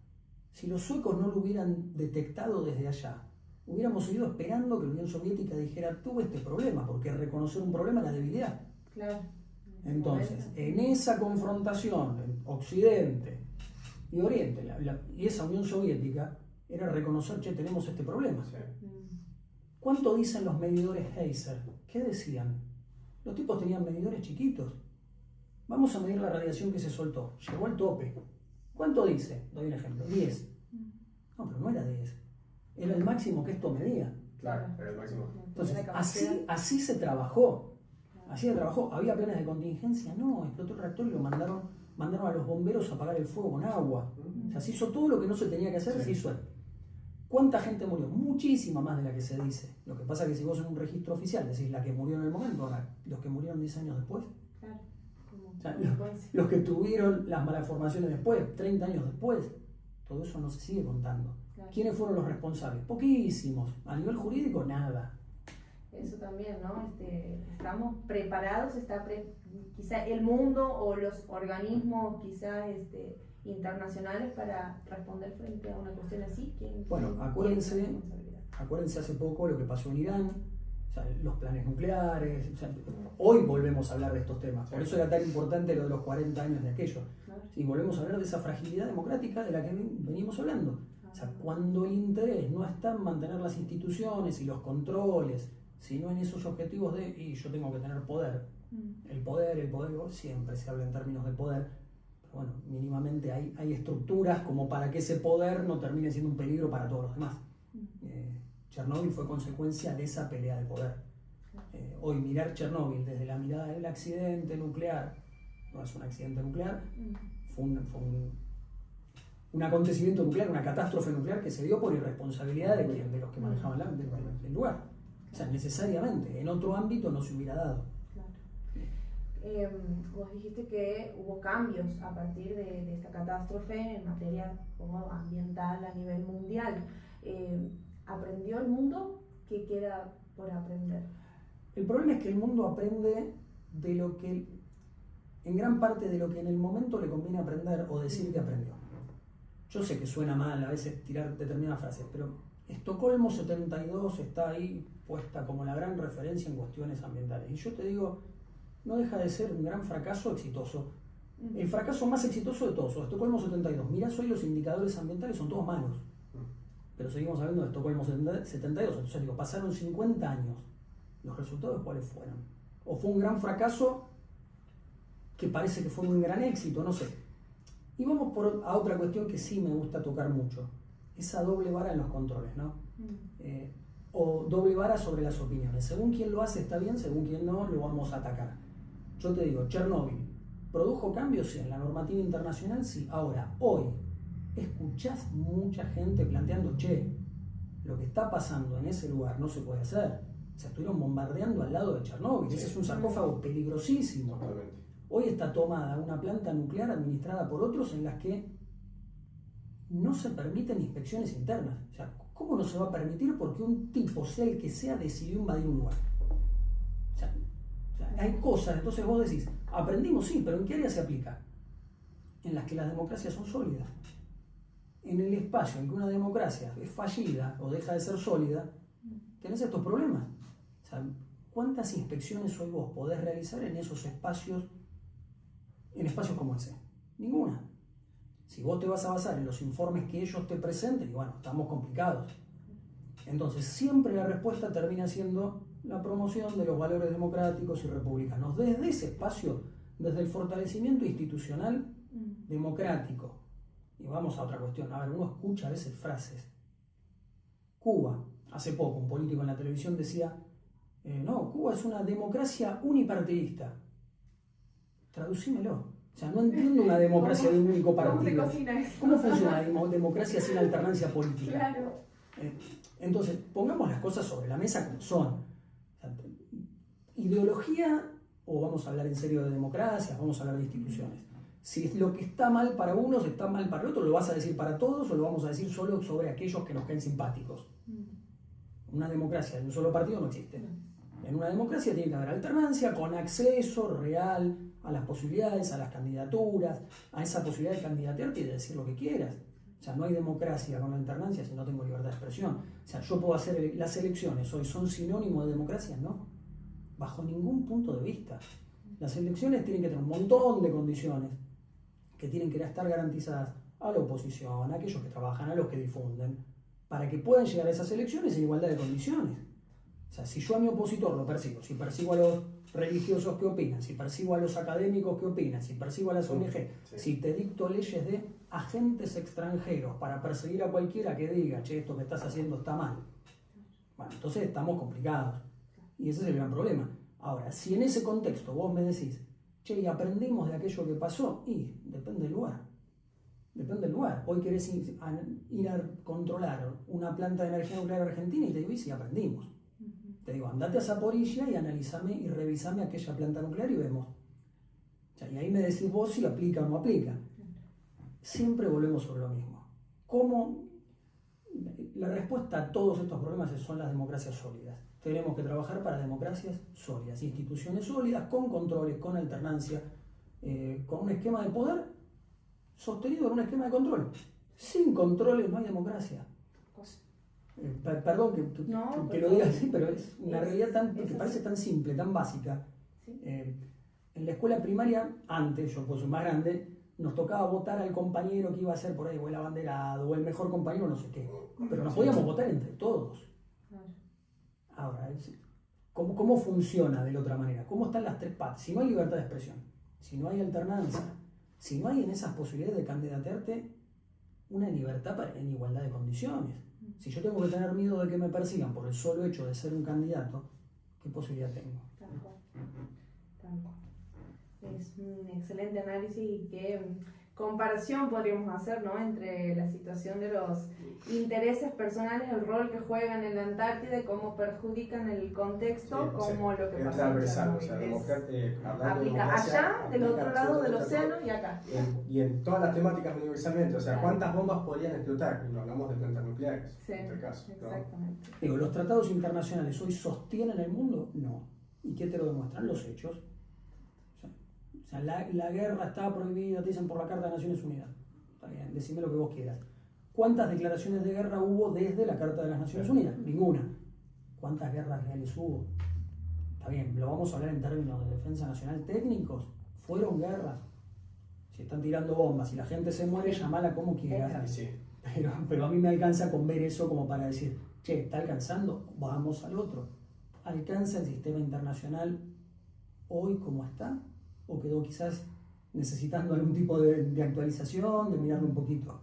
Si los suecos no lo hubieran detectado desde allá, hubiéramos seguido esperando que la Unión Soviética dijera, tuve este problema, porque reconocer un problema era debilidad. Claro. Entonces, en esa confrontación, Occidente y Oriente, y esa Unión Soviética, era reconocer, che, tenemos este problema. Sí. ¿Cuánto dicen los medidores Heiser? ¿Qué decían? Los tipos tenían medidores chiquitos. Vamos a medir la radiación que se soltó. Llegó al tope. ¿Cuánto dice? Doy un ejemplo. 10. No, pero no era 10. Era el máximo que esto medía. Claro, era el máximo. Entonces, así se trabajó. Así se trabajó. ¿Había planes de contingencia? No, explotó el reactor y lo mandaron a los bomberos a apagar el fuego con agua. O sea, se hizo todo lo que no se tenía que hacer, se hizo. ¿Cuánta gente murió? Muchísima más de la que se dice. Lo que pasa es que si vos en un registro oficial decís la que murió en el momento, los que murieron 10 años después. Claro. O sea, los que tuvieron las malformaciones después, 30 años después, todo eso no se sigue contando. Claro. ¿Quiénes fueron los responsables? Poquísimos. A nivel jurídico, nada. Eso también, ¿no? Estamos preparados, quizá el mundo o los organismos quizás internacionales para responder frente a una cuestión así. Bueno, acuérdense hace poco lo que pasó en Irán, o sea, los planes nucleares, o sea, hoy volvemos a hablar de estos temas, por eso era tan importante lo de los 40 años de aquello. Claro. Y volvemos a hablar de esa fragilidad democrática de la que venimos hablando. O sea, cuando el interés no está en mantener las instituciones y los controles, sino en esos objetivos de, y yo tengo que tener poder. El poder, siempre se habla en términos de poder, pero bueno, mínimamente hay estructuras como para que ese poder no termine siendo un peligro para todos los demás. Chernobyl fue consecuencia de esa pelea de poder. Hoy mirar Chernobyl desde la mirada del accidente nuclear, no es un accidente nuclear, fue un acontecimiento nuclear, una catástrofe nuclear que se dio por irresponsabilidad de los que manejaban el lugar. O sea, necesariamente, en otro ámbito no se hubiera dado. Claro. Vos dijiste que hubo cambios a partir de esta catástrofe en materia como ambiental a nivel mundial. ¿Aprendió el mundo? ¿Qué queda por aprender? El problema es que el mundo aprende de lo que, en gran parte de lo que en el momento le conviene aprender o decir que aprendió. Yo sé que suena mal a veces tirar determinadas frases, pero Estocolmo 72 está ahí puesta como la gran referencia en cuestiones ambientales. Y yo te digo, no deja de ser un gran fracaso exitoso. El fracaso más exitoso de todos, Estocolmo 72. Mirá, hoy los indicadores ambientales son todos malos. Pero seguimos hablando de Estocolmo 72. Entonces digo, pasaron 50 años. ¿Los resultados cuáles fueron? ¿O fue un gran fracaso que parece que fue un gran éxito? No sé. Y vamos a otra cuestión que sí me gusta tocar mucho. Esa doble vara en los controles, ¿no? O doble vara sobre las opiniones. Según quien lo hace está bien, según quien no, lo vamos a atacar. Yo te digo, Chernobyl, ¿produjo cambios? Sí, en la normativa internacional, sí. Ahora, hoy, escuchás mucha gente planteando, che, lo que está pasando en ese lugar no se puede hacer. Se estuvieron bombardeando al lado de Chernobyl. Sí. Ese es un sarcófago peligrosísimo. Totalmente. Hoy está tomada una planta nuclear administrada por otros en las que no se permiten inspecciones internas. O sea, ¿cómo no se va a permitir porque un tipo, sea el que sea, decidió invadir un lugar? O sea, hay cosas, entonces vos decís, aprendimos, sí, pero ¿en qué área se aplica? En las que las democracias son sólidas. En el espacio en que una democracia es fallida o deja de ser sólida, tenés estos problemas. O sea, ¿cuántas inspecciones hoy vos podés realizar en esos espacios, en espacios como ese? Ninguna. Si vos te vas a basar en los informes que ellos te presenten, y bueno, estamos complicados. Entonces, siempre la respuesta termina siendo la promoción de los valores democráticos y republicanos. Desde ese espacio, desde el fortalecimiento institucional democrático. Y vamos a otra cuestión. A ver, uno escucha a veces frases. Cuba, hace poco, un político en la televisión decía, no, Cuba es una democracia unipartidista. Traducímelo. O sea, no entiendo una democracia de un único partido. ¿Cómo se cocina eso? ¿Cómo funciona la democracia sin alternancia política? Claro. Entonces, pongamos las cosas sobre la mesa como son. O sea, ideología, o vamos a hablar en serio de democracia, vamos a hablar de instituciones. Si lo que está mal para unos está mal para el otro, ¿lo vas a decir para todos o lo vamos a decir solo sobre aquellos que nos caen simpáticos? Una democracia de un solo partido no existe. En una democracia tiene que haber alternancia con acceso real a las posibilidades, a las candidaturas, a esa posibilidad de candidatearte y de decir lo que quieras. O sea, no hay democracia con la alternancia si no tengo libertad de expresión. O sea, yo puedo hacer las elecciones hoy, ¿son sinónimo de democracia? No, bajo ningún punto de vista. Las elecciones tienen que tener un montón de condiciones que tienen que estar garantizadas a la oposición, a aquellos que trabajan, a los que difunden, para que puedan llegar a esas elecciones en igualdad de condiciones. O sea, si yo a mi opositor lo persigo, si persigo a los religiosos que opinan, si persigo a los académicos que opinan, si persigo a las ONG, si te dicto leyes de agentes extranjeros para perseguir a cualquiera que diga, che, esto que estás haciendo está mal, bueno, entonces estamos complicados. Y ese es el gran problema. Ahora, si en ese contexto vos me decís, che, y aprendimos de aquello que pasó, y depende del lugar. Depende del lugar. Hoy querés ir a controlar una planta de energía nuclear argentina y te digo, y sí, aprendimos. Te digo, andate a Zaporizhia y analizame y revisame aquella planta nuclear y vemos. O sea, y ahí me decís vos si aplica o no aplica. Siempre volvemos sobre lo mismo. ¿Cómo La respuesta a todos estos problemas son las democracias sólidas. Tenemos que trabajar para democracias sólidas, instituciones sólidas, con controles, con alternancia, con un esquema de poder sostenido en un esquema de control. Sin controles no hay democracia. Perdón que lo diga así, pero es una realidad que parece tan simple, tan básica. Sí. En la escuela primaria, antes, yo pues soy más grande, nos tocaba votar al compañero que iba a ser por ahí, o el abanderado, o el mejor compañero, no sé qué. Pero nos podíamos votar entre todos. Ahora, ¿cómo funciona de la otra manera? ¿Cómo están las tres patas? Si no hay libertad de expresión, si no hay alternancia, si no hay en esas posibilidades de candidatarte una libertad en igualdad de condiciones. Si yo tengo que tener miedo de que me persigan por el solo hecho de ser un candidato, ¿qué posibilidad tengo? Tal cual. Tal cual. Es un excelente análisis y qué comparación podríamos hacer, ¿no?, entre la situación de los intereses personales, el rol que juegan en la Antártida, cómo perjudican el contexto, como lo que pasa en Chernobyl. Aplica allá, del otro lado del océano y acá. Y en todas las temáticas universalmente, o sea, ¿cuántas bombas podrían explotar? Y no hablamos de plantas nucleares, Sí, en este caso, ¿no? exactamente. Digo, ¿los tratados internacionales hoy sostienen el mundo? No. ¿Y qué te lo demuestran? Los hechos. O sea, la guerra está prohibida, te dicen por la Carta de Naciones Unidas. Está bien, decime lo que vos quieras. ¿Cuántas declaraciones de guerra hubo desde la Carta de las Naciones Unidas? Ninguna. ¿Cuántas guerras reales hubo? Está bien, lo vamos a hablar en términos de defensa nacional técnicos. Fueron guerras. Si están tirando bombas y la gente se muere, llamala como quieras. Sí. Pero a mí me alcanza con ver eso como para decir, che, ¿está alcanzando? Vamos al otro. ¿Alcanza el sistema internacional hoy como está? ¿O quedó quizás necesitando algún tipo de actualización, de mirarlo un poquito?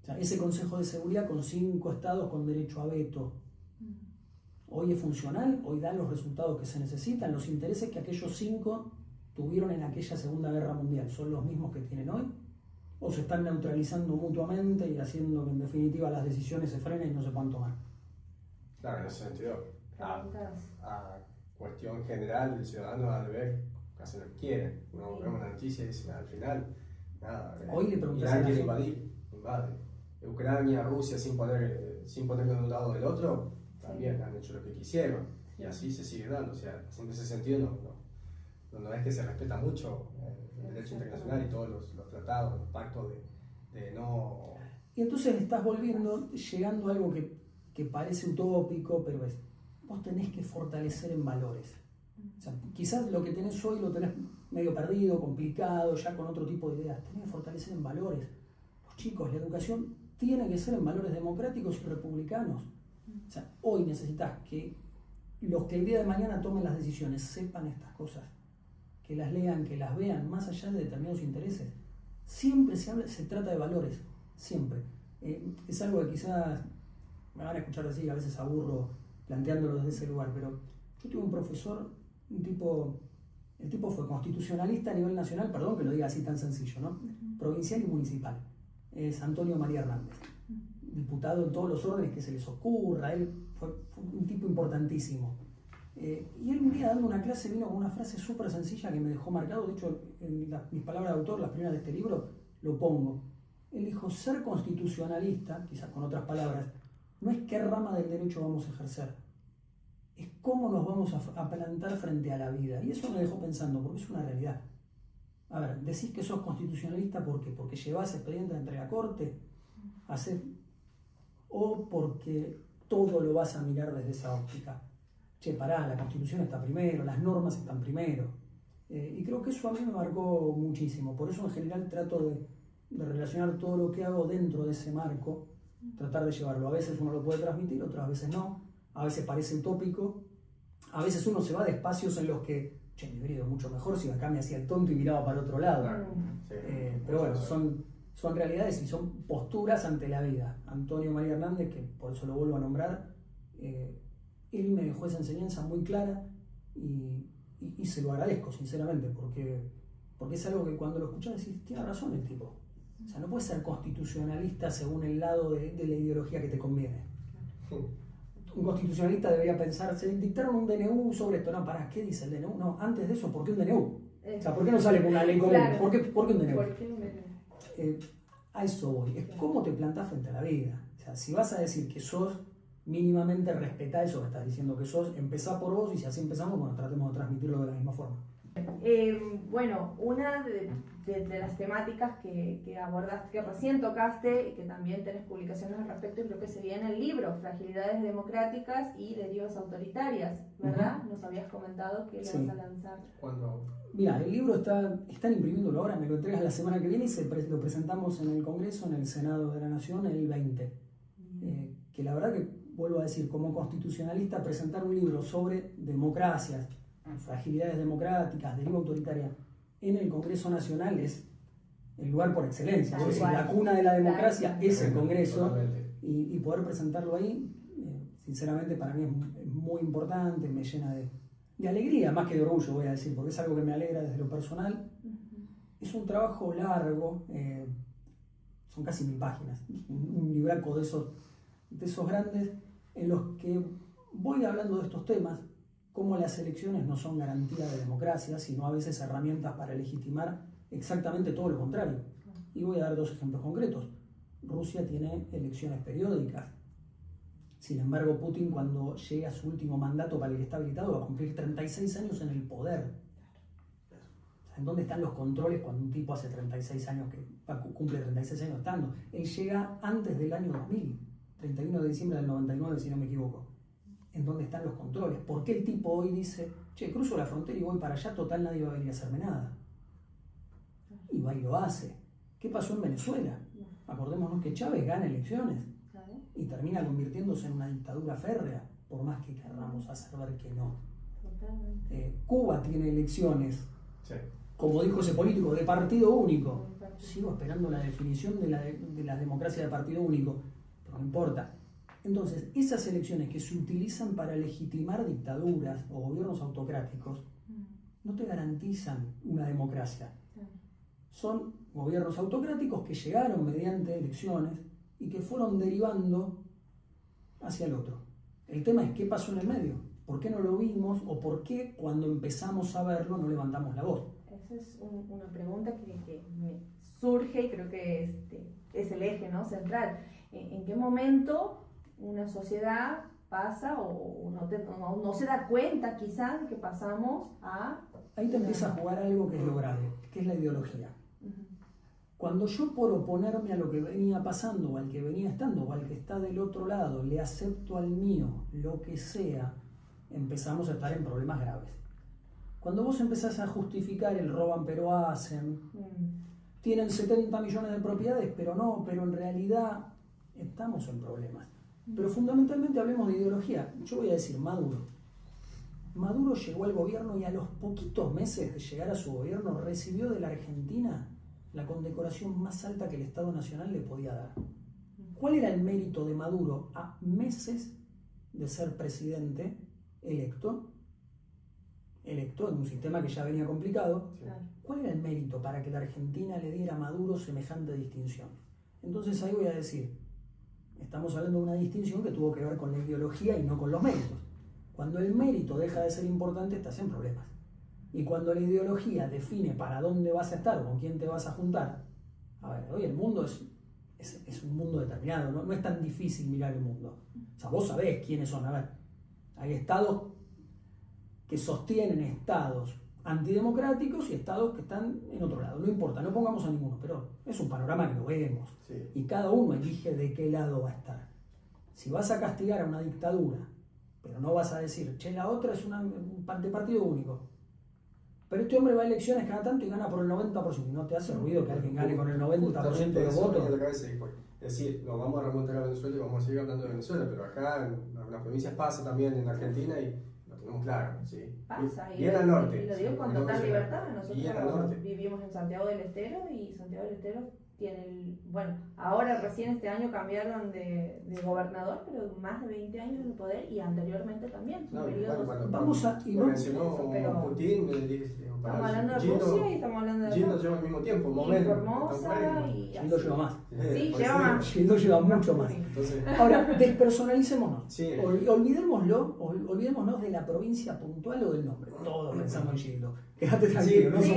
O sea, ese Consejo de Seguridad con 5 estados con derecho a veto, ¿hoy es funcional? ¿Hoy da los resultados que se necesitan? ¿Los intereses que aquellos 5 tuvieron en aquella Segunda Guerra Mundial son los mismos que tienen hoy? ¿O se están neutralizando mutuamente y haciendo que en definitiva las decisiones se frenen y no se puedan tomar? Claro, en ese sentido, a cuestión general, el ciudadano ha de ver casi lo que quiere. Uno vemos la noticia y dice, al final, nada. Hoy le preguntas Irán quiere invade. Ucrania, Rusia, sin ponerlo de un lado o del otro, también han hecho lo que quisieron. Y así se sigue dando. O sea, en ese sentido no es que se respeta mucho el derecho internacional y todos los tratados, los pactos de no... Y entonces estás llegando a algo que parece utópico, pero vos tenés que fortalecer en valores. O sea, quizás lo que tenés hoy lo tenés medio perdido, complicado, ya con otro tipo de ideas. Tenés que fortalecer en valores. Los chicos, la educación tiene que ser en valores democráticos y republicanos. O sea, hoy necesitas que los que el día de mañana tomen las decisiones sepan estas cosas, que las lean, que las vean, más allá de determinados intereses. Siempre se trata de valores, siempre. Es algo que quizás me van a escuchar decir, a veces aburro planteándolo desde ese lugar, pero yo tuve un profesor, el tipo fue constitucionalista a nivel nacional, perdón que lo diga así tan sencillo, ¿no? Provincial y municipal. Es Antonio María Hernández, diputado en todos los órdenes que se les ocurra. Él fue un tipo importantísimo. Y él un día dando una clase vino con una frase súper sencilla que me dejó marcado. De hecho, en mis palabras de autor, las primeras de este libro, lo pongo. Él dijo, ser constitucionalista, quizás con otras palabras, no es qué rama del derecho vamos a ejercer, es cómo nos vamos a plantar frente a la vida. Y eso me dejó pensando, porque es una realidad. A ver, decís que sos constitucionalista ¿por qué? Porque llevás expedientes entre la corte, o porque todo lo vas a mirar desde esa óptica. Che, pará, la Constitución está primero, las normas están primero. Y creo que eso a mí me marcó muchísimo. Por eso en general trato de relacionar todo lo que hago dentro de ese marco, tratar de llevarlo. A veces uno lo puede transmitir, otras veces no. A veces parece utópico. A veces uno se va de espacios en los que, che, me hubiera ido mucho mejor si acá me hacía el tonto y miraba para otro lado. Pero bueno, son realidades y son posturas ante la vida. Antonio María Hernández, que por eso lo vuelvo a nombrar, él me dejó esa enseñanza muy clara y se lo agradezco sinceramente, porque es algo que cuando lo escuchás decís, tiene razón el tipo. O sea, no puedes ser constitucionalista según el lado de la ideología que te conviene. Un constitucionalista debería pensar, se dictaron un DNU sobre esto. No, ¿para qué dice el DNU? No, antes de eso, ¿por qué un DNU? O sea, ¿por qué no sale con una ley común? Claro. ¿Por qué un DNU? ¿Por qué un DNU? A eso voy. Es cómo te plantás frente a la vida. O sea, si vas a decir que sos, mínimamente respetá eso que estás diciendo que sos, empezá por vos y si así empezamos, bueno, tratemos de transmitirlo de la misma forma. Bueno, una de las temáticas que abordaste, que recién tocaste y que también tenés publicaciones al respecto, creo que sería en el libro Fragilidades Democráticas y Derivas Autoritarias, ¿verdad? Nos habías comentado que lo vas a lanzar. ¿Cuándo? Mira, el libro están imprimiéndolo ahora, me lo entregas la semana que viene y lo presentamos en el Congreso, en el Senado de la Nación, el 20. Que la verdad que, vuelvo a decir, como constitucionalista, presentar un libro sobre democracias, fragilidades democráticas, deriva autoritaria, en el Congreso Nacional es el lugar por excelencia. Es decir, la cuna de la democracia es el Congreso, y poder presentarlo ahí, sinceramente para mí es muy importante, me llena de alegría, más que de orgullo, voy a decir, porque es algo que me alegra desde lo personal. Es un trabajo largo, son casi 1000 páginas, un libraco de esos grandes, en los que voy hablando de estos temas, cómo las elecciones no son garantía de democracia, sino a veces herramientas para legitimar exactamente todo lo contrario. Y voy a dar 2 ejemplos concretos. Rusia tiene elecciones periódicas. Sin embargo, Putin, cuando llegue a su último mandato para el que está habilitado, va a cumplir 36 años en el poder. ¿En dónde están los controles cuando un tipo hace 36 años que cumple 36 años estando? Él llega antes del año 2000, 31 de diciembre del 99, si no me equivoco. ¿En dónde están los controles? ¿Por qué el tipo hoy dice, che, cruzo la frontera y voy para allá, total nadie va a venir a hacerme nada? Y va y lo hace. ¿Qué pasó en Venezuela? Acordémonos que Chávez gana elecciones y termina convirtiéndose en una dictadura férrea, por más que querramos hacer ver que no. Cuba tiene elecciones, como dijo ese político, de partido único. Sigo esperando la definición de la democracia de partido único, pero no importa. Entonces, esas elecciones que se utilizan para legitimar dictaduras o gobiernos autocráticos no te garantizan una democracia. Son gobiernos autocráticos que llegaron mediante elecciones y que fueron derivando hacia el otro. El tema es qué pasó en el medio, por qué no lo vimos o por qué cuando empezamos a verlo no levantamos la voz. Esa es una pregunta que me surge y creo que es el eje, ¿no?, central. ¿En qué momento una sociedad pasa o no se da cuenta quizás de que pasamos a... Ahí te empieza a jugar algo que es lo grave, que es la ideología. Cuando yo, por oponerme a lo que venía pasando o al que venía estando o al que está del otro lado, le acepto al mío lo que sea, empezamos a estar en problemas graves. Cuando vos empezás a justificar el roban pero hacen, tienen 70 millones de propiedades, pero en realidad estamos en problemas. Pero fundamentalmente hablemos de ideología. Yo voy a decir Maduro. Maduro llegó al gobierno y a los poquitos meses de llegar a su gobierno recibió de la Argentina la condecoración más alta que el Estado Nacional le podía dar. ¿Cuál era el mérito de Maduro a meses de ser presidente electo en un sistema que ya venía complicado? ¿Cuál era el mérito para que la Argentina le diera a Maduro semejante distinción? Entonces ahí voy a decir, estamos hablando de una distinción que tuvo que ver con la ideología y no con los méritos. Cuando el mérito deja de ser importante, estás en problemas. Y cuando la ideología define para dónde vas a estar o con quién te vas a juntar, a ver, hoy el mundo es un mundo determinado, no es tan difícil mirar el mundo. O sea, vos sabés quiénes son. A ver, hay estados que sostienen estados antidemocráticos y estados que están en otro lado. No importa, no pongamos a ninguno, pero es un panorama que lo vemos. Sí. Y cada uno elige de qué lado va a estar. Si vas a castigar a una dictadura, pero no vas a decir, che, la otra es de partido único, pero este hombre va a elecciones cada tanto y gana por el 90%, y no te hace ruido que alguien gane con el 90% de los votos. Es decir, nos vamos a remontar a Venezuela y vamos a seguir hablando de Venezuela, pero acá en las provincias pasa también en Argentina y lo tenemos claro, ¿sí? Pasa, y en el norte. Y lo digo con total libertad. Nosotros vivimos en Santiago del Estero y Santiago del Estero tiene ahora recién este año cambiaron de gobernador, pero más de 20 años en el poder y anteriormente también. Vamos a... mencionó Putin, estamos hablando de Rusia y estamos hablando de... Gildo lleva al mismo tiempo, momento. Formosa y... Gildo lleva más. Sí, lleva más. Gildo lleva mucho más. Entonces... Ahora, despersonalicémonos. Sí. Olvidémonos de la provincia puntual o del nombre. Todos pensamos en Gildo. Quédate tranquilo, sí,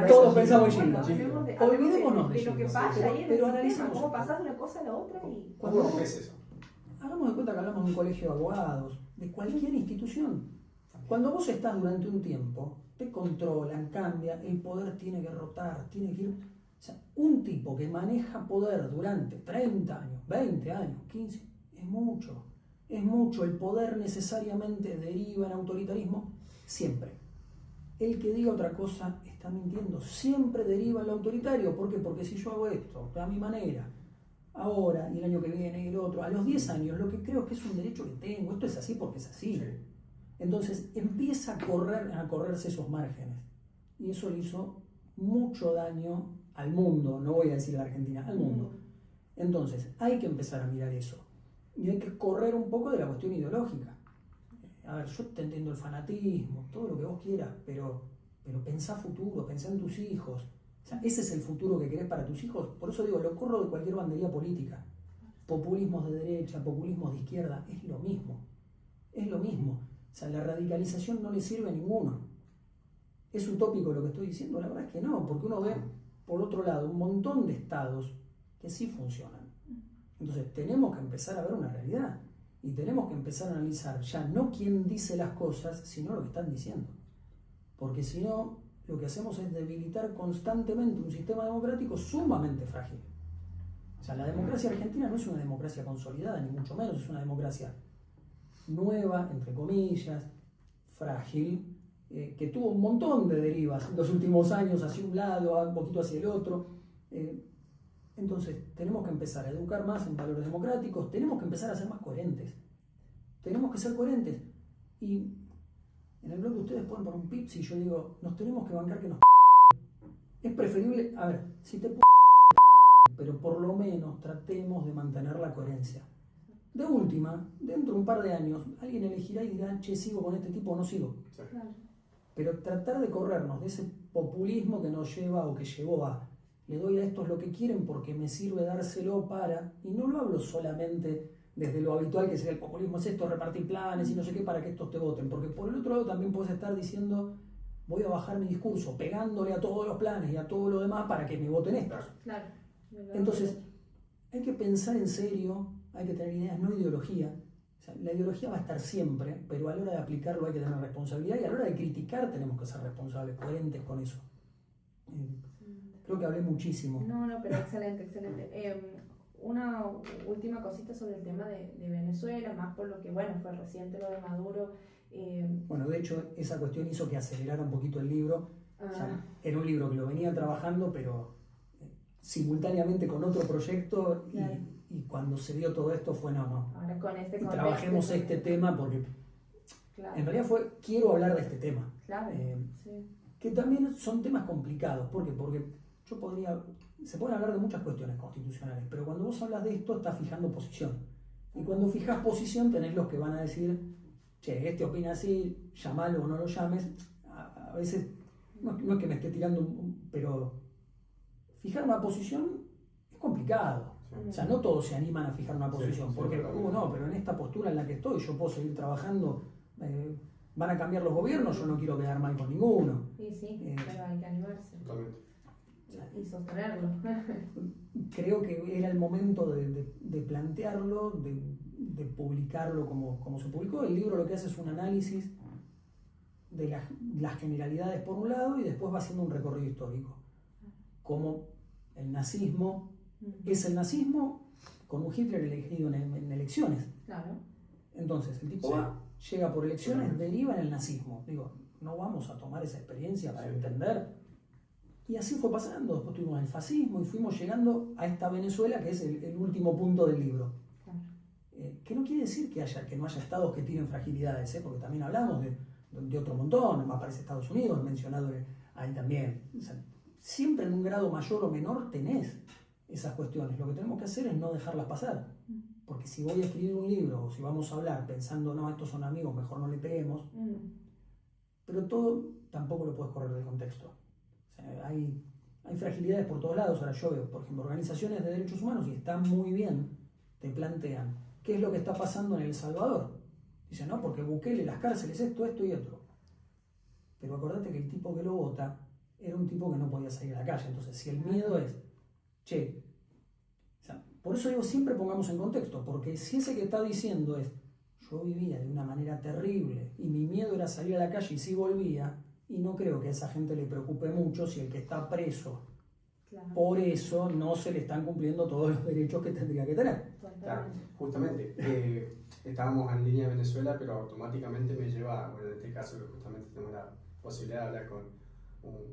todos pensamos en Gildo. Olvidémonos Olvidémonos de lo que Gildo. pasa falla ahí en pero el sistema, analicemos cómo esto. pasás de una cosa a la otra y... ¿Cómo rompes eso? Hagamos de cuenta que hablamos de un colegio de abogados, de cualquier institución. Cuando vos estás durante un tiempo, te controlan, cambia, el poder tiene que rotar, tiene que ir... O sea, un tipo que maneja poder durante 30 años, 20 años, 15, es mucho. Es mucho. El poder necesariamente deriva en autoritarismo, siempre. El que diga otra cosa está mintiendo. Siempre deriva en lo autoritario. ¿Por qué? Porque si yo hago esto, a mi manera, ahora y el año que viene y el otro, a los 10 años, lo que creo que es un derecho que tengo, esto es así porque es así. Sí. Entonces empieza a correrse esos márgenes. Y eso le hizo mucho daño al mundo, no voy a decir a la Argentina, al mundo. Entonces hay que empezar a mirar eso. Y hay que correr un poco de la cuestión ideológica. A ver, yo te entiendo el fanatismo, todo lo que vos quieras, pero pensá futuro, pensá en tus hijos. O sea, ese es el futuro que querés para tus hijos. Por eso digo, lo corro de cualquier bandería política. Populismos de derecha, populismos de izquierda, es lo mismo. Es lo mismo. O sea, la radicalización no le sirve a ninguno. ¿Es utópico lo que estoy diciendo? La verdad es que no, porque uno ve, por otro lado, un montón de estados que sí funcionan. Entonces tenemos que empezar a ver una realidad y tenemos que empezar a analizar ya no quién dice las cosas, sino lo que están diciendo. Porque si no, lo que hacemos es debilitar constantemente un sistema democrático sumamente frágil. O sea, la democracia argentina no es una democracia consolidada, ni mucho menos, es una democracia nueva, entre comillas, frágil, que tuvo un montón de derivas en los últimos años, hacia un lado, un poquito hacia el otro. Entonces, tenemos que empezar a educar más en valores democráticos, tenemos que empezar a ser más coherentes. Tenemos que ser coherentes. Y en el blog de ustedes pueden poner un pip si yo digo, nos tenemos que bancar que nos es preferible, a ver, si te pero por lo menos tratemos de mantener la coherencia. De última, dentro de un par de años, alguien elegirá y dirá, che, ¿sigo con este tipo o no sigo? Sí. Claro. Pero tratar de corrernos de ese populismo que nos lleva o que llevó a le doy a estos lo que quieren porque me sirve dárselo para, y no lo hablo solamente desde lo habitual que sería el populismo, es esto, repartir planes y no sé qué para que estos te voten, porque por el otro lado también puedes estar diciendo voy a bajar mi discurso, pegándole a todos los planes y a todo lo demás para que me voten estos. Claro. Entonces, hay que pensar en serio, hay que tener ideas, no ideología. O sea, la ideología va a estar siempre, pero a la hora de aplicarlo hay que tener responsabilidad y a la hora de criticar tenemos que ser responsables, coherentes con eso. Creo que hablé muchísimo. No, pero excelente, excelente. Una última cosita sobre el tema de Venezuela, más por lo que, bueno, fue reciente lo de Maduro. Bueno, de hecho, esa cuestión hizo que acelerara un poquito el libro. O sea, era un libro que lo venía trabajando, pero simultáneamente con otro proyecto claro. y cuando se dio todo esto fue no. Ahora con este y contexto, trabajemos este tema porque claro. en realidad quiero hablar de este tema. Claro, sí. Que también son temas complicados. ¿Por qué? Porque se pueden hablar de muchas cuestiones constitucionales, pero cuando vos hablas de esto estás fijando posición. Y cuando fijas posición tenés los que van a decir, che, este opina así, llamalo o no lo llames. A veces, no es que me esté tirando pero fijar una posición es complicado. Sí. O sea, no todos se animan a fijar una posición, sí, porque, no, pero en esta postura en la que estoy yo puedo seguir trabajando, van a cambiar los gobiernos, yo no quiero quedar mal con ninguno. Sí, pero hay que animarse. Totalmente. Y sostenerlo. Creo que era el momento de plantearlo, de publicarlo como se publicó. El libro lo que hace es un análisis de las generalidades por un lado y después va haciendo un recorrido histórico. Como el nazismo es el nazismo con un Hitler elegido en elecciones. Claro. Entonces, el tipo llega por elecciones, deriva en el nazismo. Digo, no vamos a tomar esa experiencia para entender. Y así fue pasando. Después tuvimos el fascismo y fuimos llegando a esta Venezuela que es el último punto del libro. Claro. Que no quiere decir que no haya estados que tienen fragilidades, porque también hablamos de otro montón. Aparece Estados Unidos mencionado ahí también. O sea, siempre en un grado mayor o menor tenés esas cuestiones. Lo que tenemos que hacer es no dejarlas pasar. Porque si voy a escribir un libro o si vamos a hablar pensando, no, estos son amigos, mejor no le peguemos. Pero todo tampoco lo puedes correr del contexto. O sea, hay fragilidades por todos lados. Ahora yo veo, por ejemplo, organizaciones de derechos humanos y están muy bien, te plantean qué es lo que está pasando en El Salvador. Dicen, no, porque Bukele, las cárceles, esto y otro. Pero acordate que el tipo que lo vota era un tipo que no podía salir a la calle. Entonces, si el miedo es, che, o sea, por eso digo, siempre pongamos en contexto, porque si ese que está diciendo es, yo vivía de una manera terrible y mi miedo era salir a la calle y sí volvía, y no creo que a esa gente le preocupe mucho si el que está preso, claro, por eso no se le están cumpliendo todos los derechos que tendría que tener. Claro, justamente, estábamos en línea de Venezuela, pero automáticamente me lleva, bueno, en este caso que justamente tenemos la posibilidad de hablar con un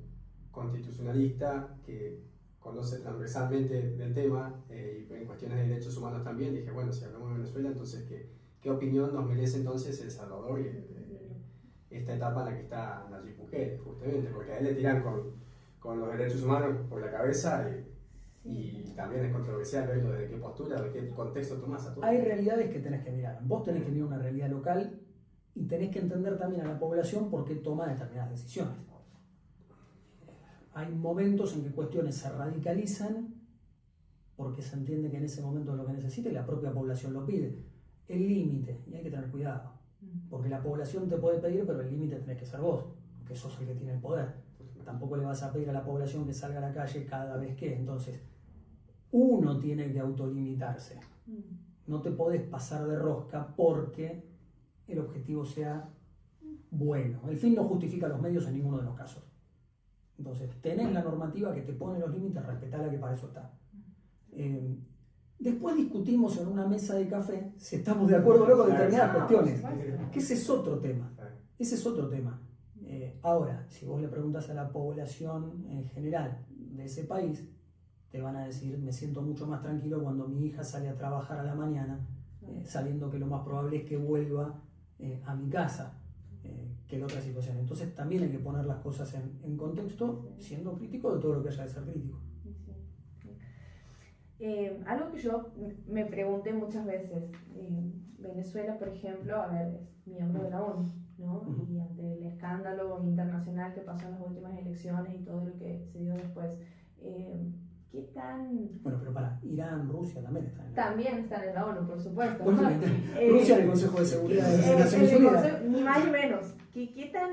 constitucionalista que conoce transversalmente del tema y en cuestiones de derechos humanos también, dije, bueno, si hablamos de Venezuela, entonces, ¿qué opinión nos merece entonces El Salvador y esta etapa en la que está Nayib Bukele, justamente? Porque a él le tiran con los derechos humanos por la cabeza y también es controversial verlo desde qué postura, de qué contexto tomás a todo. Hay realidades que tenés que mirar. Vos tenés que mirar una realidad local y tenés que entender también a la población por qué toma determinadas decisiones. Hay momentos en que cuestiones se radicalizan porque se entiende que en ese momento es lo que necesita y la propia población lo pide. El límite, y hay que tener cuidado, porque la población te puede pedir, pero el límite tenés que ser vos, que sos el que tiene el poder. Tampoco le vas a pedir a la población que salga a la calle cada vez que. Entonces, uno tiene que autolimitarse. No te podés pasar de rosca porque el objetivo sea bueno. El fin no justifica los medios en ninguno de los casos. Entonces, tenés la normativa que te pone los límites, respetala, que para eso está. Después discutimos en una mesa de café si estamos de acuerdo o no con determinadas cuestiones, que ese es otro tema. Ese es otro tema. Ahora, si vos le preguntas a la población en general de ese país, te van a decir, me siento mucho más tranquilo cuando mi hija sale a trabajar a la mañana, sabiendo que lo más probable es que vuelva a mi casa, que en otra situación. Entonces también hay que poner las cosas en contexto, siendo crítico de todo lo que haya de ser crítico. Algo que yo me pregunté muchas veces, Venezuela, por ejemplo, a ver, es miembro de la ONU, ¿no? Y ante el escándalo internacional que pasó en las últimas elecciones y todo lo que se dio después, ¿qué tan...? Bueno, pero para Irán, Rusia también están en la ONU. También están en la ONU, por supuesto. Rusia en el Consejo de Seguridad de las Naciones Unidas. Ni más ni menos. ¿Qué tan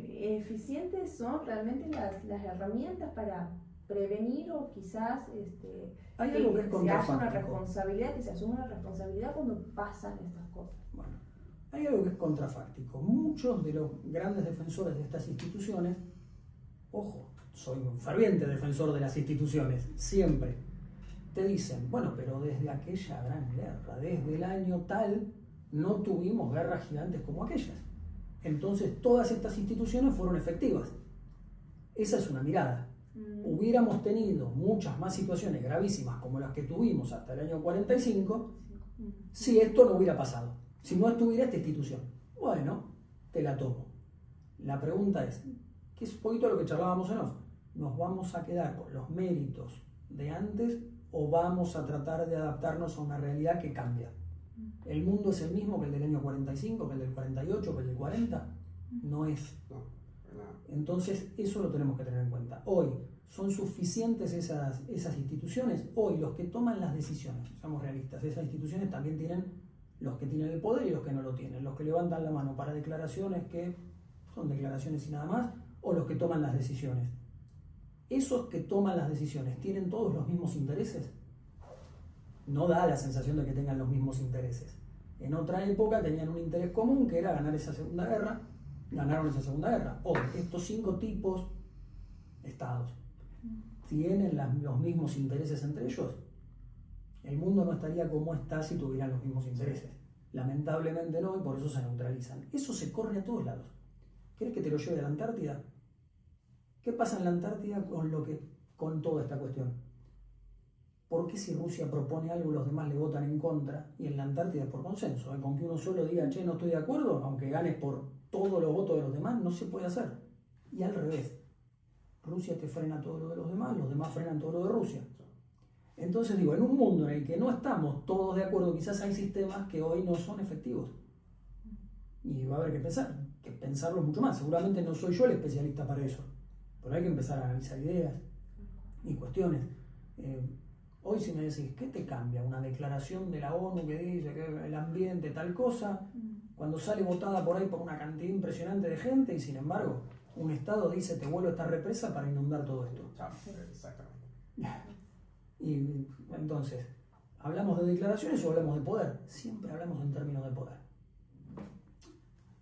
eficientes son realmente las herramientas para prevenir o quizás hay algo que es se haga una responsabilidad, que se asuma una responsabilidad cuando pasan estas cosas? Bueno, hay algo que es contrafáctico. Muchos de los grandes defensores de estas instituciones, ojo, soy un ferviente defensor de las instituciones, siempre te dicen, bueno, pero desde aquella gran guerra, desde el año tal, no tuvimos guerras gigantes como aquellas. Entonces todas estas instituciones fueron efectivas. Esa es una mirada. Hubiéramos tenido muchas más situaciones gravísimas como las que tuvimos hasta el año 45 si esto no hubiera pasado, si no estuviera esta institución. Bueno, te la tomo. La pregunta es, que es un poquito lo que charlábamos en off, ¿nos vamos a quedar con los méritos de antes o vamos a tratar de adaptarnos a una realidad que cambia? ¿El mundo es el mismo que el del año 45, que el del 48, que el del 40? No es. Entonces eso lo tenemos que tener en cuenta. Hoy, ¿son suficientes esas instituciones? Hoy los que toman las decisiones, seamos realistas, esas instituciones también tienen los que tienen el poder y los que no lo tienen, los que levantan la mano para declaraciones que son declaraciones y nada más, o los que toman las decisiones. ¿Esos que toman las decisiones tienen todos los mismos intereses? No da la sensación de que tengan los mismos intereses. En otra época tenían un interés común que era ganar esa segunda guerra. Ganaron esa segunda guerra. Hoy, estos 5 tipos, estados, ¿tienen los mismos intereses entre ellos? El mundo no estaría como está si tuvieran los mismos intereses. Lamentablemente no, y por eso se neutralizan. Eso se corre a todos lados. ¿Querés que te lo lleve a la Antártida? ¿Qué pasa en la Antártida con toda esta cuestión? ¿Por qué si Rusia propone algo los demás le votan en contra y en la Antártida es por consenso? Con que uno solo diga, che, no estoy de acuerdo, aunque ganes por todos los votos de los demás, no se puede hacer. Y al revés, Rusia te frena todo lo de los demás frenan todo lo de Rusia. Entonces digo, en un mundo en el que no estamos todos de acuerdo, quizás hay sistemas que hoy no son efectivos. Y va a haber que pensarlo mucho más. Seguramente no soy yo el especialista para eso, pero hay que empezar a analizar ideas y cuestiones. Hoy si me decís, ¿qué te cambia una declaración de la ONU que dice que el ambiente tal cosa, cuando sale votada por ahí por una cantidad impresionante de gente y sin embargo un Estado dice te vuelvo a esta represa para inundar todo esto? Exactamente. Y entonces, ¿hablamos de declaraciones o hablamos de poder? Siempre hablamos en términos de poder.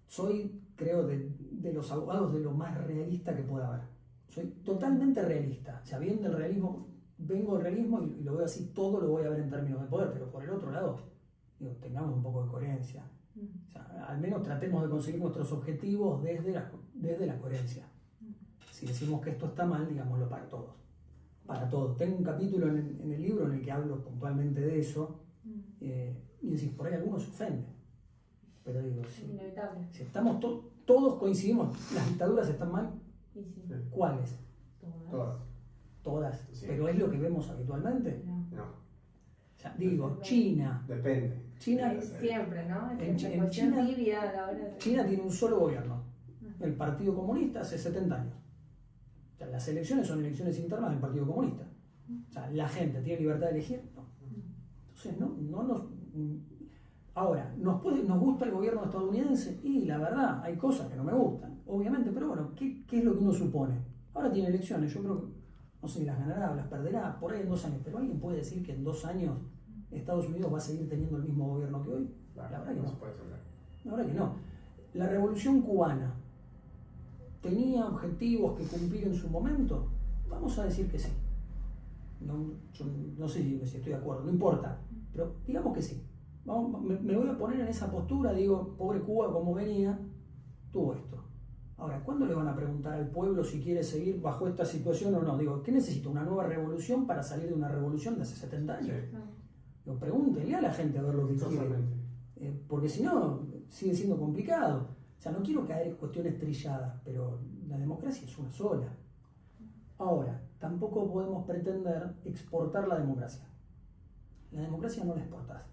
Soy, creo, de los abogados de lo más realista que pueda haber. Soy totalmente realista. O sea, bien del realismo, vengo del realismo y lo veo así, todo lo voy a ver en términos de poder, pero por el otro lado, digo, tengamos un poco de coherencia. O sea, al menos tratemos de conseguir nuestros objetivos desde la coherencia. Si decimos que esto está mal, digámoslo para todos. Para todos. Tengo un capítulo en el libro en el que hablo puntualmente de eso, y decís, por ahí algunos se ofenden. Pero digo, si estamos todos coincidimos, las dictaduras están mal, ¿cuáles? Todas. Sí. Pero ¿es lo que vemos habitualmente? No. O sea, digo, China. Depende. China, siempre, ¿no? en China, China tiene un solo gobierno, el Partido Comunista, hace 70 años. O sea, las elecciones son elecciones internas del Partido Comunista. O sea, la gente tiene libertad de elegir. No. Entonces, no nos... Ahora, ¿nos gusta el gobierno estadounidense? Y la verdad, hay cosas que no me gustan, obviamente, pero bueno, ¿qué es lo que uno supone? Ahora tiene elecciones, yo creo que, no sé si las ganará o las perderá, por ahí en 2 años, pero ¿alguien puede decir que en 2 años Estados Unidos va a seguir teniendo el mismo gobierno que hoy? Claro, la verdad que no no. se puede saber. La verdad que no. La Revolución Cubana tenía objetivos que cumplir en su momento. Vamos a decir que sí. Yo no sé si estoy de acuerdo, no importa, pero digamos que sí. Me voy a poner en esa postura, digo, pobre Cuba, como venía, tuvo esto. Ahora, ¿cuándo le van a preguntar al pueblo si quiere seguir bajo esta situación o no? Digo, ¿qué necesita? ¿Una nueva revolución para salir de una revolución de hace 70 años? Sí. Digo, pregúntenle a la gente a ver lo que quiere. Porque si no, sigue siendo complicado. O sea, no quiero caer en cuestiones trilladas, pero la democracia es una sola. Ahora, tampoco podemos pretender exportar la democracia. La democracia no la exportás.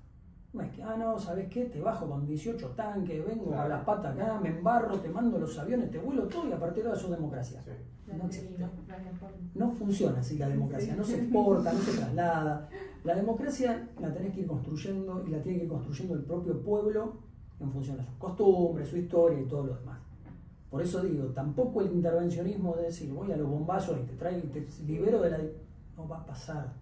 No es que, no, ¿sabes qué? Te bajo con 18 tanques, vengo a las patas acá, me embarro, te mando los aviones, te vuelo todo y a partir de ahora sos democracia. Sí. No existe. No funciona así la democracia, no se exporta, no se traslada. La democracia la tenés que ir construyendo y la tiene que ir construyendo el propio pueblo en función de sus costumbres, su historia y todo lo demás. Por eso digo, tampoco el intervencionismo de decir voy a los bombazos y te libero de la... No va a pasar,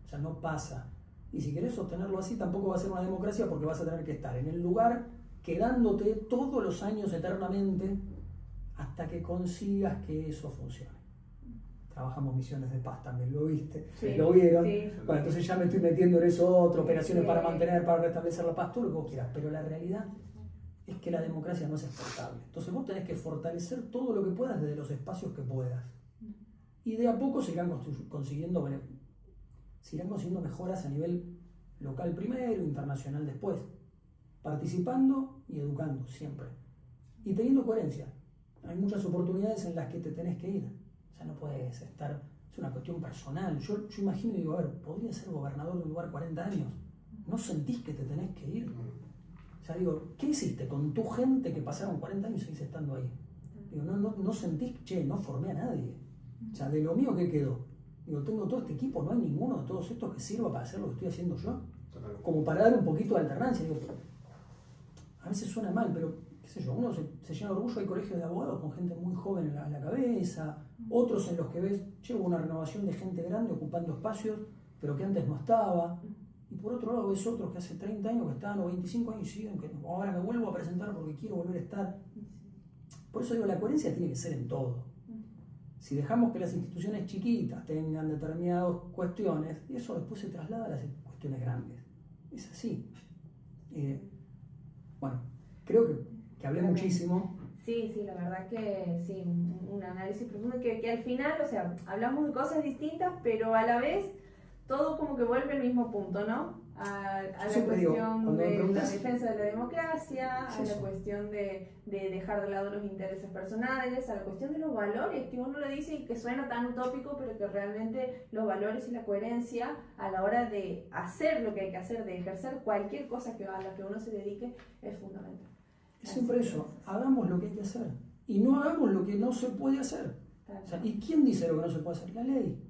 o sea, no pasa. Y si querés sostenerlo así, tampoco va a ser una democracia porque vas a tener que estar en el lugar quedándote todos los años eternamente hasta que consigas que eso funcione. Trabajamos misiones de paz también, ¿lo viste? Sí, ¿Lo vieron? sí. Bueno, entonces ya me estoy metiendo en eso otro, operaciones Sí. para mantener, para restablecer la paz, todo lo que vos quieras. Pero la realidad es que la democracia no es exportable. Entonces vos tenés que fortalecer todo lo que puedas desde los espacios que puedas. Y de a poco se irán consiguiendo mejoras a nivel local primero, internacional después, participando y educando siempre, y teniendo coherencia. Hay muchas oportunidades en las que te tenés que ir, o sea, no puedes estar, es una cuestión personal. Yo imagino y digo, a ver, podría ser gobernador de un lugar 40 años, ¿no sentís que te tenés que ir? O sea, digo, ¿qué hiciste con tu gente que pasaron 40 años y seguís estando ahí? Digo, no sentís, no formé a nadie, o sea, de lo mío que quedó. Digo, tengo todo este equipo, no hay ninguno de todos estos que sirva para hacer lo que estoy haciendo yo. Como para dar un poquito de alternancia. Digo, a veces suena mal, pero qué sé yo, uno se llena de orgullo. Hay colegios de abogados con gente muy joven en la cabeza, otros en los que ves, hubo una renovación de gente grande ocupando espacios, pero que antes no estaba. Y por otro lado ves otros que hace 30 años que estaban, o 25 años y siguen, que ahora me vuelvo a presentar porque quiero volver a estar. Por eso digo, la coherencia tiene que ser en todo. Si dejamos que las instituciones chiquitas tengan determinadas cuestiones, y eso después se traslada a las cuestiones grandes. Es así. Bueno, creo que hablé muchísimo. Sí, la verdad que sí, un análisis profundo que al final, o sea, hablamos de cosas distintas, pero a la vez todo como que vuelve al mismo punto, ¿no? A la cuestión de la defensa de la democracia, a la cuestión de dejar de lado los intereses personales, a la cuestión de los valores, que uno lo dice y que suena tan utópico, pero que realmente los valores y la coherencia a la hora de hacer lo que hay que hacer, de ejercer cualquier cosa a la que uno se dedique, es fundamental. Es siempre eso, hagamos lo que hay que hacer y no hagamos lo que no se puede hacer. O sea, ¿y quién dice lo que no se puede hacer? La ley.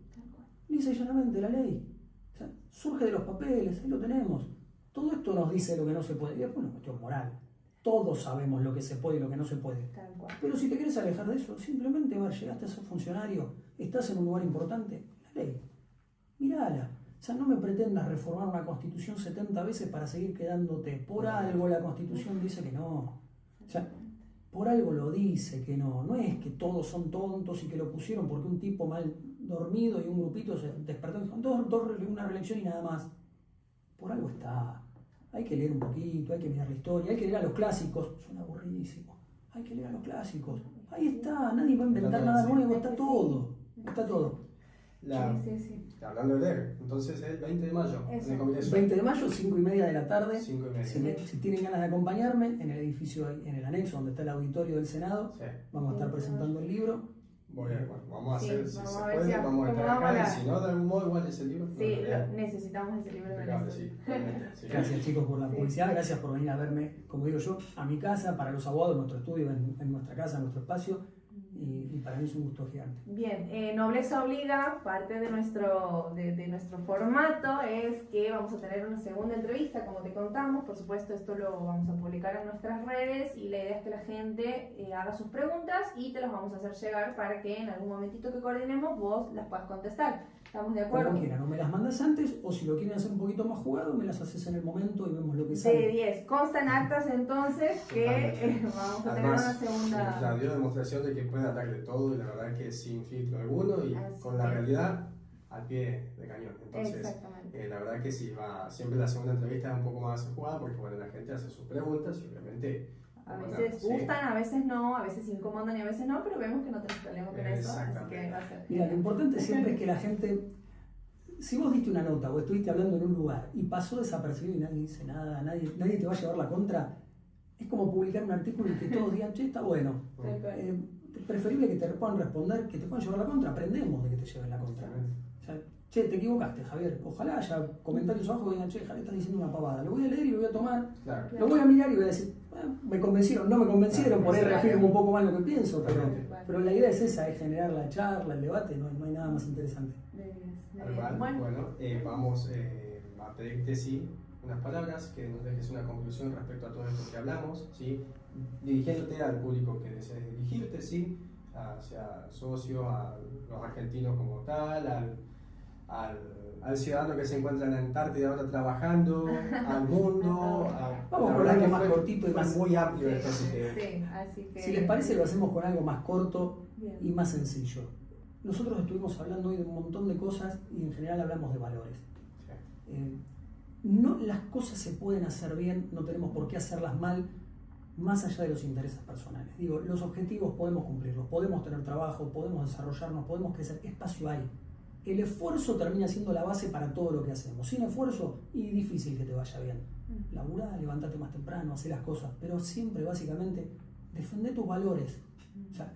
Lisa y llanamente la ley. O sea, surge de los papeles, ahí lo tenemos. Todo esto nos dice lo que no se puede. Y es una cuestión moral. Todos sabemos lo que se puede y lo que no se puede. Pero si te quieres alejar de eso, simplemente llegaste a ser funcionario, estás en un lugar importante, la ley. Mirala. O sea, no me pretendas reformar una constitución 70 veces para seguir quedándote. Por algo la constitución dice que no. O sea, por algo lo dice que no. No es que todos son tontos y que lo pusieron porque un tipo mal dormido y un grupito se despertó y dijo, una reelección y nada más. Por algo está. Hay que leer un poquito, hay que mirar la historia, hay que leer a los clásicos. Suena aburridísimo. Hay que leer a los clásicos. Ahí está, nadie va a inventar nada nuevo, está todo. Está todo. Sí. Hablando de leer, entonces el 20 de mayo. En el Congreso. 20 de mayo, 5:30 de la tarde. 5:30. Si tienen ganas de acompañarme, en el edificio, en el anexo donde está el auditorio del Senado, Sí. vamos a estar presentando el libro. Bueno, vamos a hacer, si vamos se a ver puede, si vamos a estar acá, acomodamos y si no, de algún modo, igual ese libro. Sí, necesitamos ese libro. Impecable, sí, realmente, sí. Gracias chicos por la publicidad, gracias por venir a verme, como digo yo, a mi casa, para los abogados, nuestro estudio, en nuestra casa, en nuestro espacio, y para mí es un gusto gigante. Bien, Nobleza Obliga, parte de nuestro formato es que vamos a tener una segunda entrevista, como te contamos. Por supuesto, esto lo vamos a publicar en nuestras redes y la idea es que la gente haga sus preguntas y te las vamos a hacer llegar para que en algún momentito que coordinemos vos las puedas contestar. ¿Estamos de acuerdo? Como quieran, o me las mandas antes, o si lo quieren hacer un poquito más jugado, me las haces en el momento y vemos lo que sale. De 10. Constan actas entonces que vamos a tener una segunda... Ya dio demostración de que puede hablar de todo y la verdad que sin filtro alguno y con la realidad al pie de cañón. Entonces, la verdad que sí, siempre la segunda entrevista es un poco más jugada porque bueno, la gente hace sus preguntas y obviamente... A veces gustan, a veces no, a veces incomodan y a veces no, pero vemos que no tenemos problema con eso, así que va a ser... Mira, lo importante siempre es que la gente... Si vos diste una nota o estuviste hablando en un lugar y pasó desapercibido y nadie dice nada, nadie te va a llevar la contra, es como publicar un artículo y que todos digan, che, está bueno. Preferible que te puedan responder, que te puedan llevar la contra, aprendemos de que te lleven la contra. O sea, che, te equivocaste, Javier. Ojalá haya comentarios abajo que digan, che, Javier, estás diciendo una pavada. Lo voy a leer y lo voy a tomar, lo voy a mirar y voy a decir, me convencieron, no me convencieron, por ahí reafirmo un poco más lo que pienso, pero la idea es esa, es generar la charla, el debate, no hay nada más interesante. Bueno, vamos a pedirte, sí, unas palabras, que nos dejes una conclusión respecto a todo esto que hablamos, ¿sí? Dirigiéndote al público que desees dirigirte, ¿sí? Hacia socios, a los argentinos como tal, al ciudadano que se encuentra en la Antártida ahora trabajando, al mundo. Vamos con algo más cortito y más muy amplio. Así que... Si les parece, lo hacemos con algo más corto y más sencillo. Nosotros estuvimos hablando hoy de un montón de cosas y en general hablamos de valores. No, las cosas se pueden hacer bien, no tenemos por qué hacerlas mal, más allá de los intereses personales. Digo, los objetivos podemos cumplirlos, podemos tener trabajo, podemos desarrollarnos, podemos crecer. ¿Qué espacio hay? El esfuerzo termina siendo la base para todo lo que hacemos. Sin esfuerzo, y difícil que te vaya bien. Laburá, levántate más temprano, hacé las cosas, pero siempre, básicamente, defendé tus valores. O sea,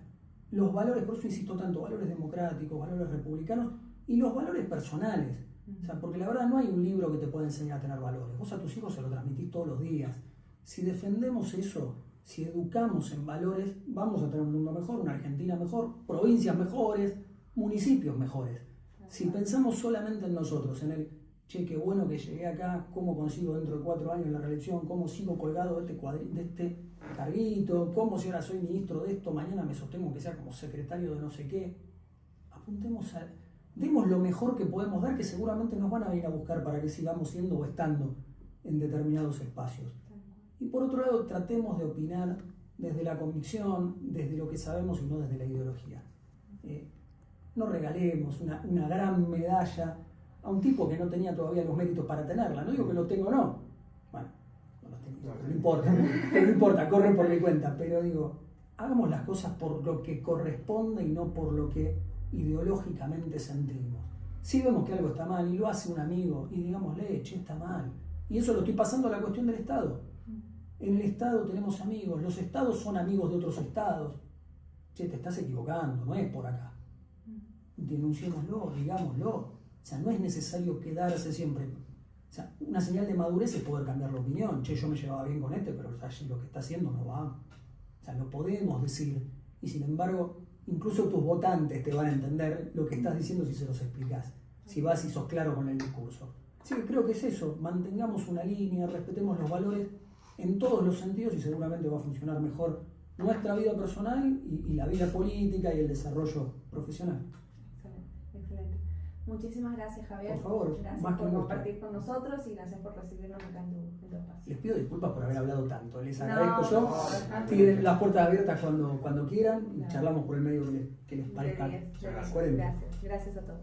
los valores, por eso insisto tanto, valores democráticos, valores republicanos y los valores personales. O sea, porque la verdad no hay un libro que te pueda enseñar a tener valores. Vos a tus hijos se lo transmitís todos los días. Si defendemos eso, si educamos en valores, vamos a tener un mundo mejor, una Argentina mejor, provincias mejores, municipios mejores. Si pensamos solamente en nosotros, en el, che, qué bueno que llegué acá, cómo consigo dentro de 4 años la reelección, cómo sigo colgado de este carguito, cómo si ahora soy ministro de esto, mañana me sostengo que sea como secretario de no sé qué. Apuntemos a... Demos lo mejor que podemos dar, que seguramente nos van a venir a buscar para que sigamos siendo o estando en determinados espacios. Y por otro lado, tratemos de opinar desde la convicción, desde lo que sabemos y no desde la ideología. No regalemos una gran medalla a un tipo que no tenía todavía los méritos para tenerla. No digo que lo tengo o no. Bueno, no los tengo, no importa, corren por mi cuenta. Pero digo, hagamos las cosas por lo que corresponde y no por lo que ideológicamente sentimos. Si vemos que algo está mal y lo hace un amigo y digámosle, che, está mal. Y eso lo estoy pasando a la cuestión del Estado. En el Estado tenemos amigos, los Estados son amigos de otros Estados. Che, te estás equivocando, no es por acá. Denunciémoslo, digámoslo. O sea, no es necesario quedarse siempre. O sea, una señal de madurez es poder cambiar la opinión. Che, yo me llevaba bien con pero lo que está haciendo no va. O sea, lo podemos decir. Y sin embargo, incluso tus votantes te van a entender lo que estás diciendo si se los explicás. Si vas y sos claro con el discurso. Sí, creo que es eso. Mantengamos una línea, respetemos los valores en todos los sentidos y seguramente va a funcionar mejor nuestra vida personal y la vida política y el desarrollo profesional. Excelente. Muchísimas gracias, Javier. Por favor, gracias más que por un gusto. compartir con nosotros y gracias por recibirnos acá en tu espacio. Les pido disculpas por haber hablado tanto. Les No, agradezco yo. no, Tienen las puertas abiertas cuando quieran y Claro. charlamos por el medio que les De parezca. 10, de 10. coherente. Gracias a todos.